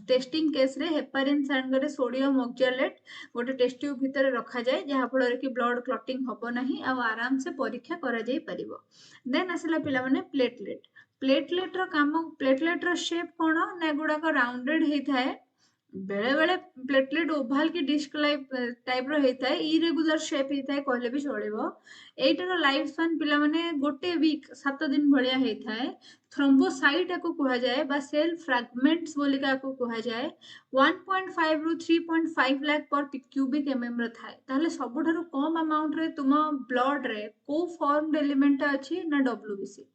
टेस्टिंग केस रे हेपारिन सांगरे सोडियम ऑक्जेलेट गोटे टेस्ट ट्यूब भितर रखा जाए जहा फल कि ब्लड क्लॉटिंग हबो नहीं आ आराम से परीक्षा करा जाई परिबो देन आसला पिला माने प्लेटलेट रो काम प्लेटलेट रो शेप कोन ना गुडा को राउंडेड हे थाए बेले बेले प्लेटलेट ओभाल की डिस्क टाइप रो हेता है इरेगुलर शेप हेता है कहले भी चलेबो एटार लाइफ स्पान पिला माने गोटे वीक 7 दिन भलिया हेता है थ्रोम्बोसाइट को कहा जाए बा सेल फ्रैगमेंट्स बोली का को कहा जाए 1.5 रु 3.5 लाख पर क्यूबिक एमएम रे थाए ताहले सबठारु कम अमाउंट रे तुम ब्लड रे को फॉर्म्ड एलिमेंट अछि ना डब्ल्यूबीसी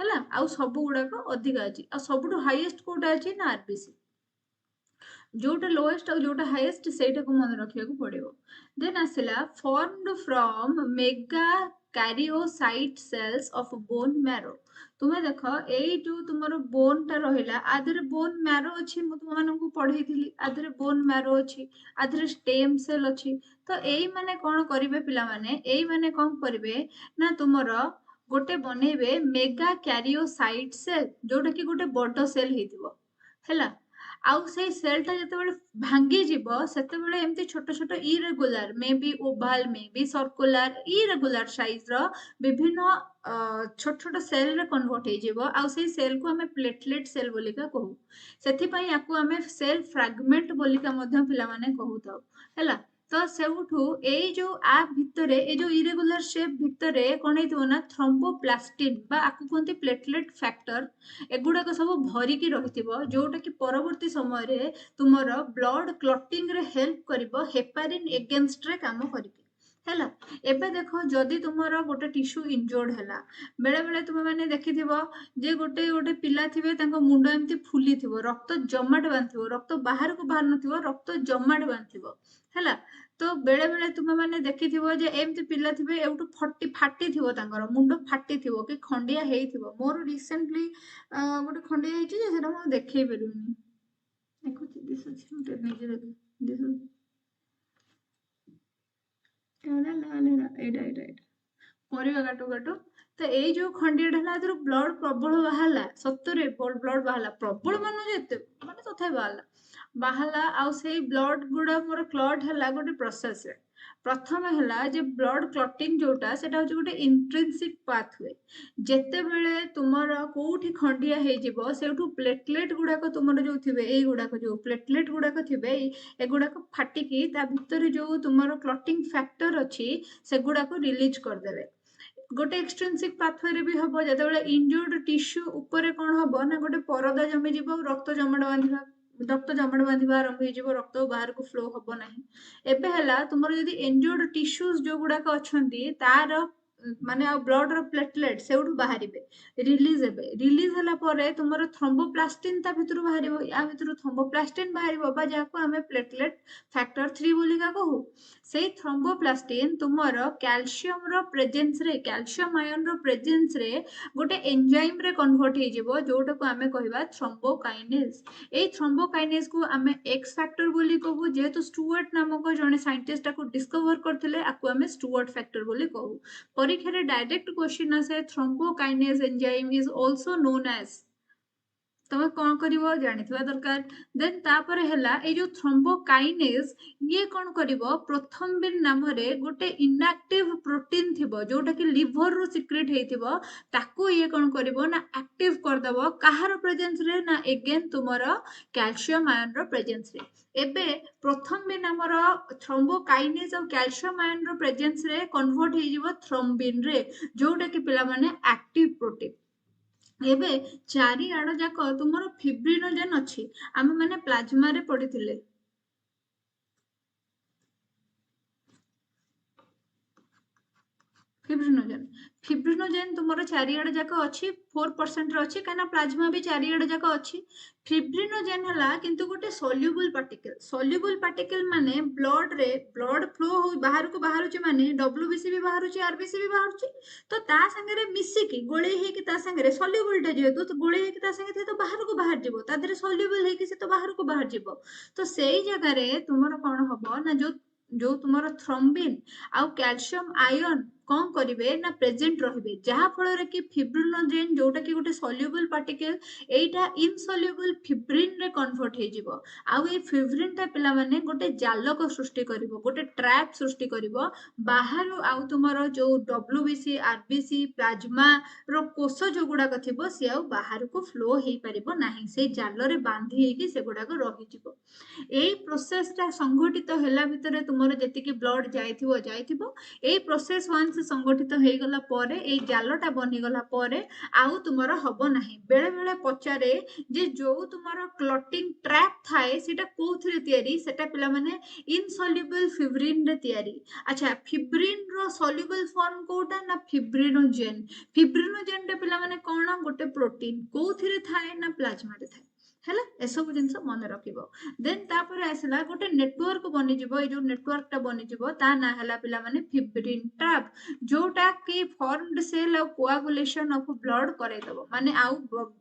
हला आ सब गुडा को अधिक अछि आ सबठु हाईएस्ट कोटा अछि ना आरबीसी जोटा लोएस्ट और जोटा हाईएस्ट सेटा को मन रखिया को पड़िबो देन आसला formed from megakaryocyte cells of bone marrow तुमे देखो एई जो तुमरो बोन ता रहिला आधरे बोन मैरो अछि मु तुम मानन को पढै थिली आधरे बोन मैरो अछि आधरे स्टेम सेल अछि तो एई माने कोन करिवे पिला माने एई माने कोन करिवे ना तुमरो गोटे बनेबे मेगा कैरियोसाइट सेल जोटा कि गोटे बड़ सेल हेतिबो हैला आउ से सेलटा जेतेबेले भांगी जीवो सेतेबेले एमती छोट छोट irregular may be oval may be circular irregular size रो विभिन्न छोट छोट सेल रे कन्वर्ट हो जीवो आउ से सेल को हमें प्लेटलेट सेल बोलिका कहू सेथिपई याकू हमें सेल फ्रैगमेंट बोलिका मध्य पिला माने कहूथाउ हैला। तो सेउठू एई जो आ भितरे ए जो इरेगुलर शेप भितरे कोन हेतिबो ना थ्रोम्बोप्लास्टिन बा आकु कोनती प्लेटलेट फैक्टर एगुड़ाक सब भरिकी रहिथिबो जोटा कि परवर्ती समय रे तुमर ब्लड क्लटिंग रे हेल्प करिवो हेपारिन एगेंस्ट रे काम करिके हैला। एबे देखो जदि तुमर गोटे टिश्यू इंजर्ड हैला बेले बेले तुम माने देखिथिबो जे गोटे गोटे पिला थिबे तांको मुंड एमती फुली थिबो रक्त जमाट बांधिबो रक्त बाहर को बाहर नथिबो रक्त जमाट बांधिबो हैला। तो बेले बेले तुम माने देखिथिबो जे एमती पिला थिबे एउटु फाटी थिबो तांकर मुंड फाटी थिबो कि खंडिया हेइथिबो मोर रिसेंटली गोटे खंडिया हेइची जे सेटा म देखै परिबिनी देखुची दिस अछि मते निजे देखि दिस ला ला ला एटा एटा एटा ପରିବା କାଟୁ କାଟୁ ତ ଏଇ ଯୋଉ ଖଣ୍ଡିଆଟା ହେଲା ଏଥିରୁ ବ୍ଲଡ ପ୍ରବଳ ବାହାରିଲା ସତରେ ବ୍ଲଡ ବାହାରିଲା ପ୍ରବଳ ମାନୁଛି ଏତେ ମାନେ ତଥାପି ବାହାରିଲା ଆଉ ସେଇ ବ୍ଲଡ ଗୁଡା ମୋର କ୍ଲଟ ହେଲା ଗୋଟେ ପ୍ରୋସେସରେ ପ୍ରଥମ ହେଲା ଯେ ବ୍ଲଡ କ୍ଲଟିଂ ଯୋଉଟା ସେଟା ହଉଛି ଗୋଟେ ଇଣ୍ଟ୍ରିନ୍ସିକ ପାଥୱେ ଯେତେବେଳେ ତୁମର କୋଉଠି ଖଣ୍ଡିଆ ହେଇଯିବ ସେଇଠୁ ପ୍ଲେଟଲେଟ ଗୁଡାକ ତୁମର ଯୋଉ ଥିବେ ଏଇଗୁଡାକ ଯୋଉ ପ୍ଲେଟଲେଟ ଗୁଡାକ ଥିବେ ଏଗୁଡାକ ଫାଟିକି ତା ଭିତରେ ଯୋଉ ତୁମର କ୍ଲଟିଂ ଫ୍ୟାକ୍ଟର ଅଛି ସେଗୁଡାକୁ ରିଲିଜ କରିଦେବେ। ଗୋଟେ ଏକ୍ସଟ୍ରିନ୍ସିକ ପାଥୱେ ବି ହବ ଯେତେବେଳେ ଇଞ୍ଜୁର୍ଡ ଟିସ୍ୟୁ ଉପରେ କଣ ହବ ନା ଗୋଟେ ପରଦା ଜମିଯିବ ରକ୍ତ ଜମାଟ ବାନ୍ଧିବା ଆରମ୍ଭ ହେଇଯିବ ରକ୍ତ ବାହାରକୁ ଫ୍ଲୋ ହବ ନାହିଁ। ଏବେ ହେଲା ତୁମର ଯଦି ଇଞ୍ଜୁର୍ଡ ଟିସ୍ୟୁଜ ଯୋଉ ଗୁଡାକ ଅଛନ୍ତି ତାର ମାନେ ଆଉ ବ୍ଲଡ ର ପ୍ଲେଟଲେଟ ସେଉଠୁ ବାହାରିବେ ରିଲିଜ ହେବେ ରିଲିଜ ହେଲା ପରେ ତୁମର ଥ୍ରୋମ୍ବୋପ୍ଲାଷ୍ଟିନ ତା ଭିତରୁ ବାହାରିବ ୟା ଭିତରୁ ଥ୍ରୋମ୍ବୋପ୍ଲାଷ୍ଟିନ ବାହାରିବ ବା ଯାହାକୁ ଆମେ ପ୍ଲେଟଲେଟ ଫ୍ୟାକ୍ଟର 3 ବୋଲିକା କହୁ ସେଇ ଥ୍ରୋମ୍ବୋପ୍ଲାଷ୍ଟିନ ତୁମର କ୍ୟାଲସିୟମ ର ପ୍ରେଜେନ୍ସ ରେ କ୍ୟାଲସିୟମ ଆୟନ ର ପ୍ରେଜେନ୍ସ ରେ ଗୋଟେ ଏନଜାଇମ ରେ କନଭର୍ଟ ହେଇଯିବ ଯୋଉଟାକୁ ଆମେ କହିବା ଥ୍ରୋମ୍ବୋକାଇନେଜ। ଏଇ ଥ୍ରୋମ୍ବୋକାଇନେଜ को आमे एक्स फैक्टर बोली कहू जेहेतु स्टुअर्ट नामक जने साइंटिस्ट को डिस्कवर करथिले आकु आमे स्टुअर्ट फैक्टर बोली कहू। परीक्षा रे डायरेक्ट क्वेश्चन आसे thrombokinase enzyme is also known as तमे कौन करिवो जानिथिबा दरकार देन तापर हैला ए जो थ्रोम्बोकाइनेज ये कौन करिवो प्रोथम्बिन नाम रे गोटे इनएक्टिव प्रोटीन थिबो जोटा कि लिवर रो सिक्रेट हेइथिबो ताको ये कौन करिवो ना एक्टिव कर दबो काहार प्रेजेंस रे ना अगेन तुमरो कैल्शियम आयन रो प्रेजेंस रे एबे प्रोथम्बिन नामर थ्रोम्बोकाइनेज और कैल्शियम आयन रो प्रेजेंस रे कन्वर्ट हेइजिवो थ्रोम्बिन रे जोटा कि पिला माने एक्टिव प्रोटीन। एबे चारि आड़ जाक तुमर फिब्रिनोजेन अछि आमे माने प्लाज्मा रे पढ़िथिले फिब्रिनोजेन तुमर चारिआड़ जाक अच्छी 4% रे अच्छी कना प्लाज्मा भी चारिआड़ जाक अच्छी। फिब्रिनोजेन हला किंतु गोटे सॉल्युबल पार्टिकल माने ब्लड फ्लो हो बाहर को बाहरुची माने डब्ल्यूबीसी भी बाहरुची आरबीसी भी बाहरुची तो ता संगे रे मिसिकी गोळे हेकी ता संगे रे सॉल्युबल टा जेहेतु तो गोळे हेकी ता संगे तो बाहर को बाहर जीवो ता देरे सॉल्युबल हेकी से तो बाहर को बाहर जीवो तो सेई जगह रे तुमर कोन हबो ना जो तुमर थ्रोम्बिन आउ कैल्शियम आयन कौन करिवे ना प्रेजेंट रहिबे जहा फल कि फिब्रिनोजेन जोटा कि गोटे सॉल्युबल पार्टिकल एटा इनसॉल्युबल फिब्रिन रे कन्वर्ट हे जिवो आउ ए फिब्रिन ता पिला माने गोटे जालक सृष्टि करिवो गोटे ट्रैप सृष्टि करिवो बाहर आउ तुमरो जो डब्ल्यूबीसी आरबीसी प्लाज्मा रो कोष जो गुडा थिबो से आउ बाहर को फ्लो हे परिबो नाही से जाल रे बांधी हे कि से गुडा को रहि जिवो एई प्रोसेस ता संगठित हैला भितरे तुमरो जति कि ब्लड जाइथिबो एई प्रोसेस वंस संगठित हो गला परे एई जालटा बनी गला परे आउ तुमरो हबो नाही बेले बेले पचारे जे जो तुमरो क्लटिंग ट्रैप थाए सेटा कोथरे तयारी सेटा पिला माने इनसॉल्युबल फिब्रिन रे तयारी। अच्छा फिब्रिन रो सॉल्युबल फॉर्म कोटा ना फिब्रिनोजेन रे पिला माने कोन गोटे प्रोटीन कोथरे थाए ना प्लाज्मा रे थाए हैला एसबु जिनस मन रखिबो देन तापर आसला गोटे नेटवर्क बनी जिवो ए जो नेटवर्क टा बनी जिवो ता ना हैला पिला माने फिब्रिन ट्रैप जोटा कि फॉर्मड सेल और कोआगुलेशन ऑफ ब्लड करे दबो माने आउ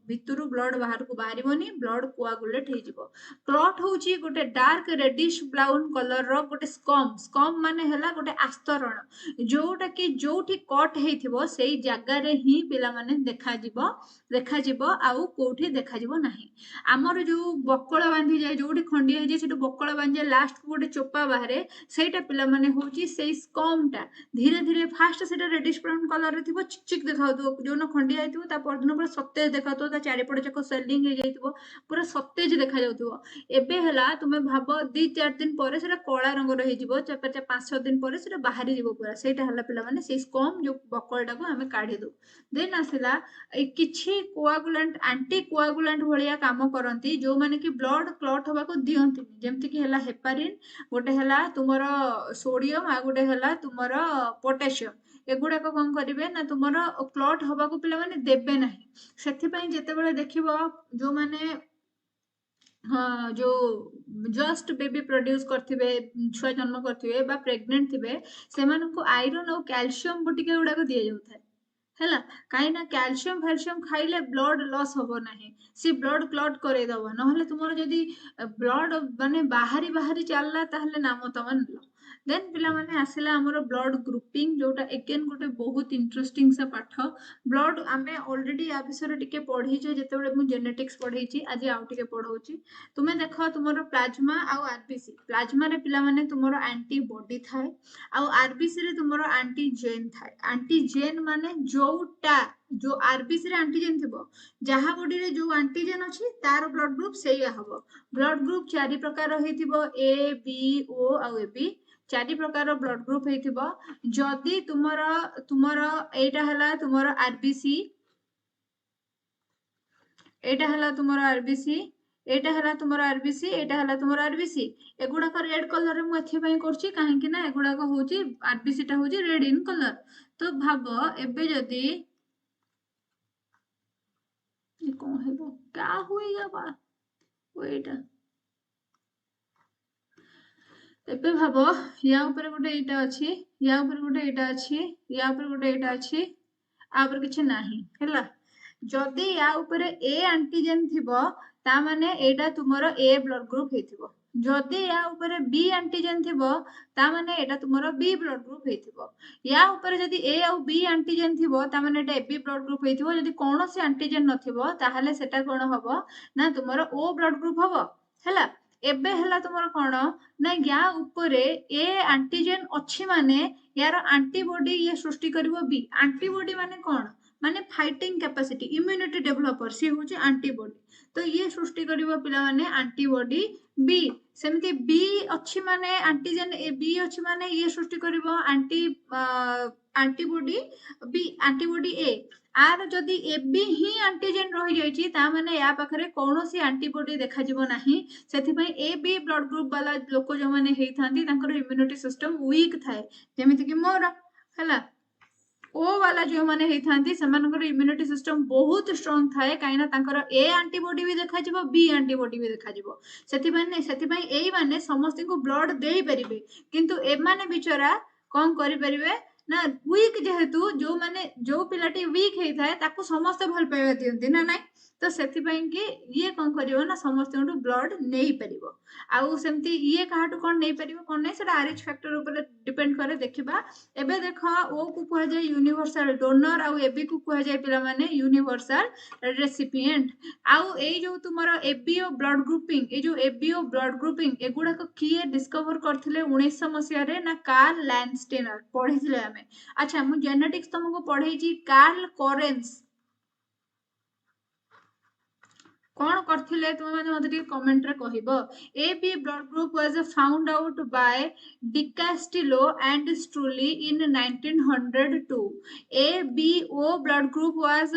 भितरु ब्लड बाहर को बाहरिबोनी ब्लड कोआगुलेट हे जिवो। क्लॉट होची गोटे डार्क रेडिश ब्राउन कलर रो गोटे स्कम माने हैला गोटे आस्तरण जोटा कि जोठी कट हेइथिबो सेई जागा रे ही पिला माने देखा जिवो आउ कोठी देखा जिवो नाही। आमर जो बकल बांधी जाए जो खंडिया है से बकल बांधी जाए लास्ट को गोटे चोपा बाहर से पिला माने होची से स्कमटा धीरे धीरे फास्ट से रेडिश ब्राउन कलर थी चिक चिक देखा जो न खंडिया है परदिन पूरा सतेज देखा चारिपट जाक सेलिंग हो जाइए पूरा सतेज देखा जाउथबो एबे हला तुमे भाब 2-4 दिन पर से कला रंगर हो 5-6 दिन पर से बाहरी जीव पूरा से पिला माने से स्कम जो बकलटा को आम काढ़ी दो देन आसला किछि कोआगुलेंट एंटी कोआगुलेंट भलिया काम करती जो माने कि ब्लड क्लॉट होबा को दियंती जेमति कि हला हेपारिन गोटे हला तुमर सोडियम आ गोटे हला तुमर पोटेशियम एगुड़ा कौन करेंगे ना तुम क्लॉट हवा को पिला माने देबे नहीं से जिते देखिबो जो माने हाँ जो जस्ट बेबी प्रोड्यूस करथिबे छुआ जन्म करथिबे बा प्रेग्नेंट थिबे सेमानकु आयरन और कैल्शियम बटिके गुडा को दिया जाउଥାଏ ହେଲା କାହିଁ ନା କ୍ୟାଲସିୟମ ଫ୍ୟାଲସିୟମ ଖାଇଲେ ବ୍ଲଡ ଲସ୍ ହବ ନାହିଁ ସେ ବ୍ଲଡ କ୍ଲଟ କରେଇଦବ ନହେଲେ ତୁମର ଯଦି ବ୍ଲଡ ମାନେ ବାହାରି ବାହାରି ଚାଲିଲା ତାହେଲେ ନାମ ତମ ନେଲ ଦେନ୍ ପିଲାମାନେ ଆସିଲା ଆମର ବ୍ଲଡ ଗ୍ରୁପିଂ ଯୋଉଟା ଏଗେନ୍ ଗୋଟେ ବହୁତ ଇଣ୍ଟରେଷ୍ଟିଂ सा ପାଠ ବ୍ଲଡ ଆମେ ଅଲରେଡି ଆ ବିଷୟରେ ଟିକେ ପଢିଛେ ଯେତେବେଳେ ମୁଁ ଜେନେଟିକ୍ସ ପଢେଇଛି ଆଜି ଆଉ ଟିକେ ପଢଉଛି ତୁମେ ଦେଖ ତୁମର ପ୍ଲାଜମା ଆଉ आरबीसी प्लाज्मा रे पिलामाने तुमरो एंटीबॉडी थाए आ आरबीसी रे तुमरो एंटीजेन थाए एंटीजेन माने जोटा जो आरबीसी रे एंटीजेन थिबो जहा बॉडी रे जो एंटीजेन अछि तार ब्लड ग्रुप सेया हबो ब्लड ग्रुप चारि प्रकार रहिथिबो ए बी ओ आ एबी चारि प्रकार ब्लड ग्रुप हेतिबो जदी तुमरो तुमरो एटा हला तुमरो आरबीसी एटा हला तुमरो आरबीसी एटा हला तुमरो आरबीसी एटा हला तुमरो आरबीसी एगुडा का रेड कलर रे मु एथि पई करछि काहे कि ना एगुडा का होची आरबीसी टा होची रेड इन कलर तो भाबो एबे जदी ये कोन हेबो का होइगा बा वेट एबे भाबो या ऊपर गोटे एटा अछि या ऊपर गोटे एटा अछि या ऊपर गोटे एटा अछि आ ऊपर किछ नाही हैला जदि या ऊपर ए एंटीजन थिबो ता माने एटा तुमरो ए ब्लड ग्रुप हेथिबो जदि या ऊपर बी एंटीजन थिबो ता माने एटा तुमरो बी ब्लड ग्रुप हेथिबो या ऊपर जदि ए और बी एंटीजन थिबो ता माने एटा एबी ब्लड ग्रुप हेथिबो जदि कोनोसी एंटीजन नथिबो ताहाले सेटा कोन हबो ना तुमरो ओ ब्लड ग्रुप हबो हैला एबे हला तुमरो कोन ना या ऊपर ए एंटीजन अच्छी माने यार एंटीबॉडी ये सृष्टि करिवो बी एंटीबॉडी माने कोन माने फाइटिंग कैपेसिटी इम्यूनिटी डेवलपर सी होची एंटीबॉडी तो ये सृष्टि करिवो पिला माने एंटीबॉडी बी सेमती बी अच्छी माने एंटीजन ए बी अच्छी माने ये सृष्टि करिवो एंटीबॉडी बी एंटीबॉडी ए आर जदि एबी ही एंटीजन रही जाइछि ता माने या पाखरे कोनोसी एंटीबॉडी देखा जिवो नाही सेथि पई ए बी ब्लड ग्रुप वाला लोक जो माने हेई थांती तांकर इम्यूनिटी सिस्टम वीक थाए जेमिति कि मोर हला ओ वाला जो माने हेई थांती सेमानकर इम्यूनिटी सिस्टम बहुत स्ट्रांग थाए काइना तांकर ए एंटीबॉडी भी देखा जिवो बी एंटीबॉडी भी देखा जिवो सेथि पई एई माने समस्त को ब्लड देई परिबे किंतु ए माने बिचरा कोन करि परिबे ना वीक जेहेतु जो माने जो पिलाटी वीक हेई थाए ताको समस्त भल पाइबा दियंती ना नाइ तो सेथि पई कि ये कोन करिवो ना समस्त ब्लड नेई परिबो आउ सेमती ये काहाटू कोन नेई परिबो कोन नै सेटा आरएच फैक्टर ऊपर डिपेंड करे देखिबा एबे देखो ओ को कह जाय यूनिवर्सल डोनर आउ एबी को कह जाय पिला माने यूनिवर्सल रेसिपिएंट आउ ए जो तुमरो एबीओ ब्लड ग्रुपिंग ए जो एबीओ ब्लड ग्रुपिंग एगुडा को किए डिस्कवर करथिले 1900 मसिया रे ना कार्ल लैंडस्टेनर पढिथिले हमें अच्छा मु जेनेटिक्स तुमको पढेई छी कार्ल कोरेंस कौन करथिले तुम माने मते टिके कमेंट रे कहिबो A B blood group was found out by Decastello and Sturli in 1902 A B O blood group was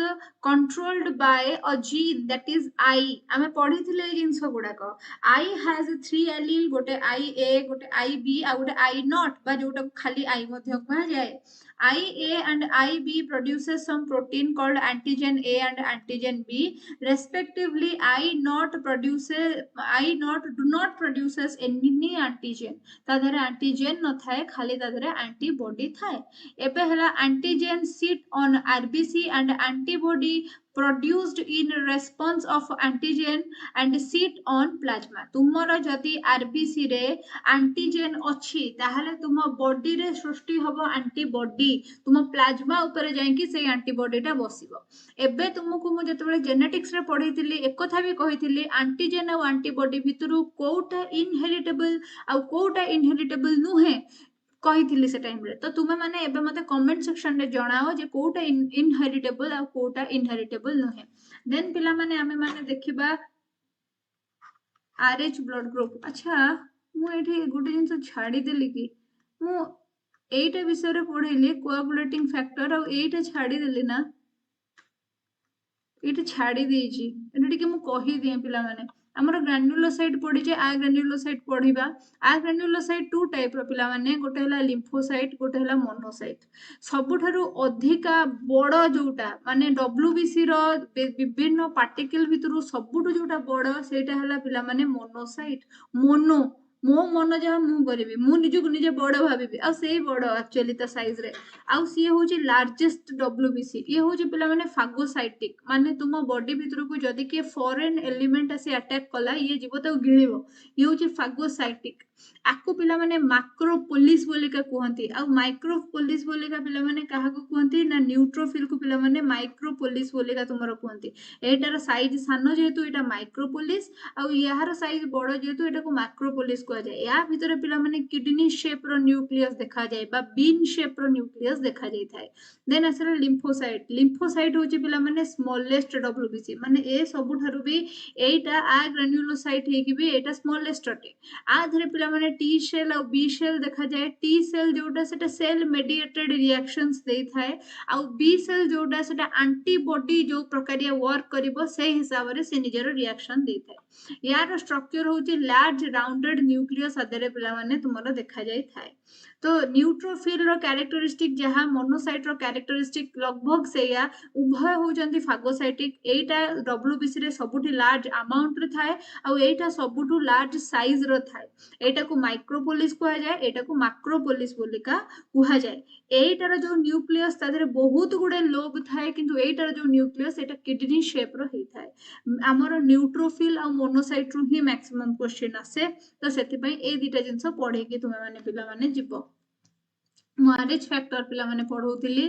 controlled by a gene that is I आमे पढिथिले ए जिंस गुडा को आई हैज 3 एलील गोटे आई ए गोटे आई बी आ गोटे आई नॉट बा जोटा खाली आई मध्ये कहा जाय IA and IB produces some protein called antigen A and antigen B. Respectively, I not do not produces any antigen. तादरे antigen न थाए खाली तादरे antibody थाए. एबे हला antigen sit on RBC and antibody produced in response of antigen and sit on plasma. तुमर जदि RBC रे antigen अच्छी ताहले तुम बॉडी रे सृष्टि हबो एंटीबॉडी तुम प्लाज्मा ऊपर जाइकी से एंटीबॉडीटा बसिबो। एबे तुमको मु जतबेले जेनेटिक्स रे पढ़ीथिली एक कथा भी कहिथिली एंटीजेन और एंटीबॉडी भितरु कोउटा इनहेरिटेबल आ कोउटा इनहेरिटेबल नुहे कही से टाइम रे। तो तुमे माने एबे मते कमेंट सेक्शन रे जणाओ जे कोटा इनहेरिटेबल आ कोटा इनहेरिटेबल नहे। देन पिला माने आमे माने देखिबा आरएच ब्लड ग्रुप। अच्छा मु एठी गुटे जिंस छाडी देली कि मु एटा विषय रे पढेली कोआगुलेटिंग फैक्टर आ एटा छाडी देली ना एटा छाडी देइची एटा टिके मु कहि दिए पिला माने आमर ग्रान्युलोसाइट पड़ी जे आ ग्रान्युलोसाइट पढ़िबा आ ग्रान्युलोसाइट टू टाइप रो पिला माने गोटे हला लिम्फोसाइट गोटे हला मोनोसाइट सबुठारु अधिका बड़ जोटा माने डब्ल्यूबीसी रो विभिन्न पार्टिकल भितरु सबुठु जोटा बड़ सेटा हला पिला माने मोनोसाइट मोनो मो मन जहाँ मु करी मु निजु निजे बड़ भाबी आ से बड़ एक्चुअली ता साइज रे आउ सी होची लार्जेस्ट डब्ल्यूबीसी ये होची पिला माने फागोसाइटिक माने तुम बॉडी भितर को जदि के फॉरेन एलिमेंट आसी अटैक कला ये जीव तो गिळिबो ये होची फागोसाइटिक आकु पिला माने मैक्रोपोलिस बोलिका कहंती आ माइक्रोपोलिस बोलिका पिला माने काहा को कहंती ना न्यूट्रोफिल को पिला माने माइक्रोपोलिस बोलिका तुमरो कहंती एटार साइज सानो जेतु एटा माइक्रोपोलिस आ यार साइज बड़ जेतु एटा को मैक्रोपोलिस कह जाय या भितर पिला माने किडनी शेप रो न्यूक्लियस देखा जाय बा बीन शेप रो न्यूक्लियस देखा जाय थाए। देन आसला लिम्फोसाइट होची पिला माने स्मॉलेस्ट डब्ल्यूबीसी माने ए सबुठारु भी एटा आ ग्रान्युलोसाइट हे कि भी एटा स्मॉलेस्ट अटे आ धरे पिला माने टी सेल और बी सेल देखा जाए टी सेल जोटा सेटा सेल मेडिएटेड रिएक्शंस देई थाए आ बी सेल जोटा सेटा एंटीबॉडी जो प्रकारिया वर्क करिवो से हिसाब रे से निजर रिएक्शन देई थाए। यार स्ट्रक्चर होची लार्ज राउंडेड न्यूक्लियस आदरे पिला माने तुमरो देखा जाय थाए। तो न्यूट्रोफिल रो कैरेक्टरिस्टिक जहां मोनोसाइट रो कैरेक्टरिस्टिक लगभग सेया उभय होचंती फागोसाइटिक एटा डब्ल्यूबीसी रे सबुठी लार्ज अमाउंट रे थाए आ एटा सबुठु लार्ज साइज रो थाए एटा को माइक्रोपोलिस कहा जाए एटा को मैक्रोपोलिस बोलिका कहा जाए। एटार जो न्यूक्लियस तादरे बहुत गुडे लोब थाए किंतु एटार जो न्यूक्लियस एटा किडनी शेप रो हे थाए हमर न्यूट्रोफिल आ मोनोसाइट रो ही मैक्सिमम क्वेश्चन आसे तो सेति पई ए दिटा जिंस पढे कि तुमे माने पिला माने जिवो। आरएच फैक्टर पिला माने पढौतिली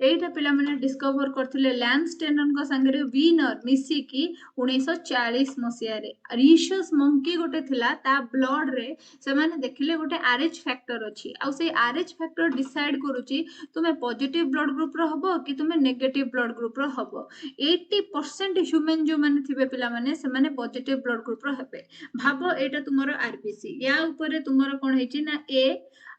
एटा पिला माने डिस्कवर करथिले लैंडस्टेनन को संगे वीनर मिसी की 1940 मसिया रे रिशस मंकी गोटे थिला ता ब्लड रे से माने देखिले गोटे आरएच फैक्टर अछि आ से आरएच फैक्टर डिसाइड करूची तुमे पॉजिटिव ब्लड ग्रुप रो हबो कि तुमे नेगेटिव ब्लड ग्रुप रो हबो। 80% ह्यूमन जो माने थिबे पिला माने से माने पॉजिटिव ब्लड ग्रुप रो हेबे भाबो एटा तुमरो आरबीसी या ऊपर तुमरो कोन हेची ना ए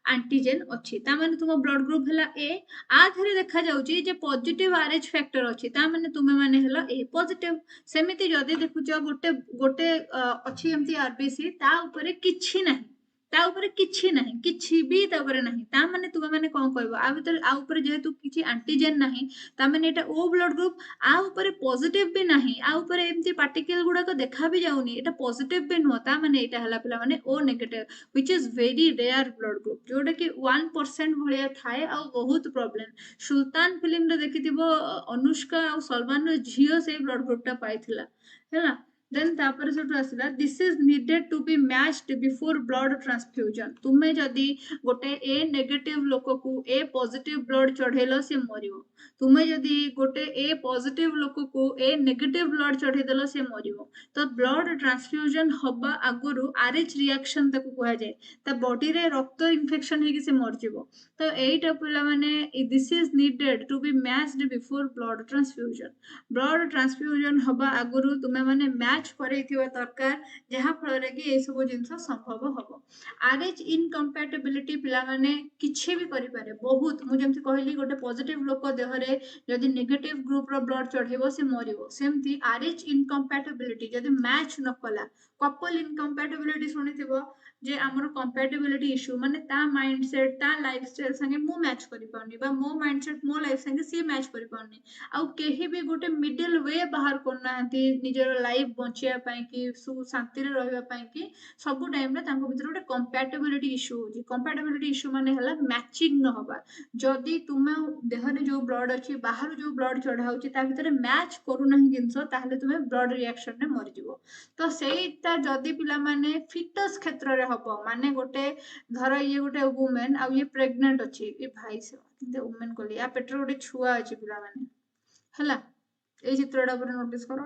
एंटीजेन अच्छी ता माने तुम ब्लड ग्रुप हला ए आ थरे देखा जाउची जे पॉजिटिव आरएच फैक्टर अच्छी ता माने तुमे माने हला ए पॉजिटिव सेमिति जदी देखुच गोटे गोटे अच्छी एमती आरबीसी ता ऊपर किछि नाही ता ऊपर किछि नाही किछि भी ता ऊपर नाही ता माने तुमे माने कोन कहबो आ भीतर आ ऊपर जेहेतु किछि एंटीजेन नाही ता माने एटा ओ ब्लड ग्रुप आ ऊपर पॉजिटिव भी नाही आ ऊपर एमती पार्टिकल गुडा को देखा भी जाउनी एटा पॉजिटिव भी नो ता माने एटा हला पिला माने O negative which is very rare blood group जोटा कि 1% भलिया थाए आ बहुत प्रॉब्लम सुल्तान फिल्म रे देखिथिबो अनुष्का और सलमान रो झियो से ब्लड ग्रुप टा पाइथिला हैला। देन तापर सेटु आसिला this is needed to be matched before blood transfusion तुमे जदी गोटे ए नेगेटिव लोक को ए पॉजिटिव ब्लड चढ़ेलो से मरियो तुमे जदी गोटे ए पॉजिटिव लोक को ए नेगेटिव ब्लड चढ़े देलो से मरियो तो ब्लड ट्रांसफ्यूजन हबा आगुरु आरएच रिएक्शन ताको कहा जाए ता बॉडी रे रक्त इन्फेक्शन हे कि से मर जिवो तो एटा पिला माने this is needed to be matched before blood transfusion हबा आगुरु तुमे माने मैच करैथिबा दरकार जहा फल रे कि ए सब जिंस संभव हबो। आरएच इनकम्पैटिबिलिटी पिला माने किछि भी करि पारे बहुत मु जेमति कहली गोटे पॉजिटिव लोक देह रे जदि नेगेटिव ग्रुप रो ब्लड चढ़ेबो से मरिबो सेमति आरएच इनकम्पैटिबिलिटी जदि मैच न कला कपल इनकम्पैटिबिलिटी सुनिथिबो जे आमर कंपैटिबिलिटी इश्यू माने ता माइंडसेट ता लाइफस्टाइल संगे मु मैच करि पाउनी बा मो माइंडसेट मो लाइफ संगे सी मैच करि पाउनी आ केही भी गोटे मिडिल वे बाहर करनाहांती निजर लाइफ बचिया पई कि सु शांति रे रहबा पई कि सब टाइम रे तांको भीतर गोटे कंपैटिबिलिटी इश्यू होची कंपैटिबिलिटी इश्यू माने हला मैचिंग न होबा जदि तुम देह रे जो ब्लड अछि बाहर जो ब्लड चढ़ा होची ता भीतर मैच करू नहीं जिंस ताहले तुमे ब्लड रिएक्शन रे मरि जिवो तो सेटा जदि पिला माने फिटनेस क्षेत्र रे हबो माने गोटे धर ये गोटे वुमेन आ ये प्रेग्नेंट अछि ए भाई से किंते वुमेन कोली या पेटर गोटे छुआ अछि पिला माने हला ए चित्रटा पर नोटिस करो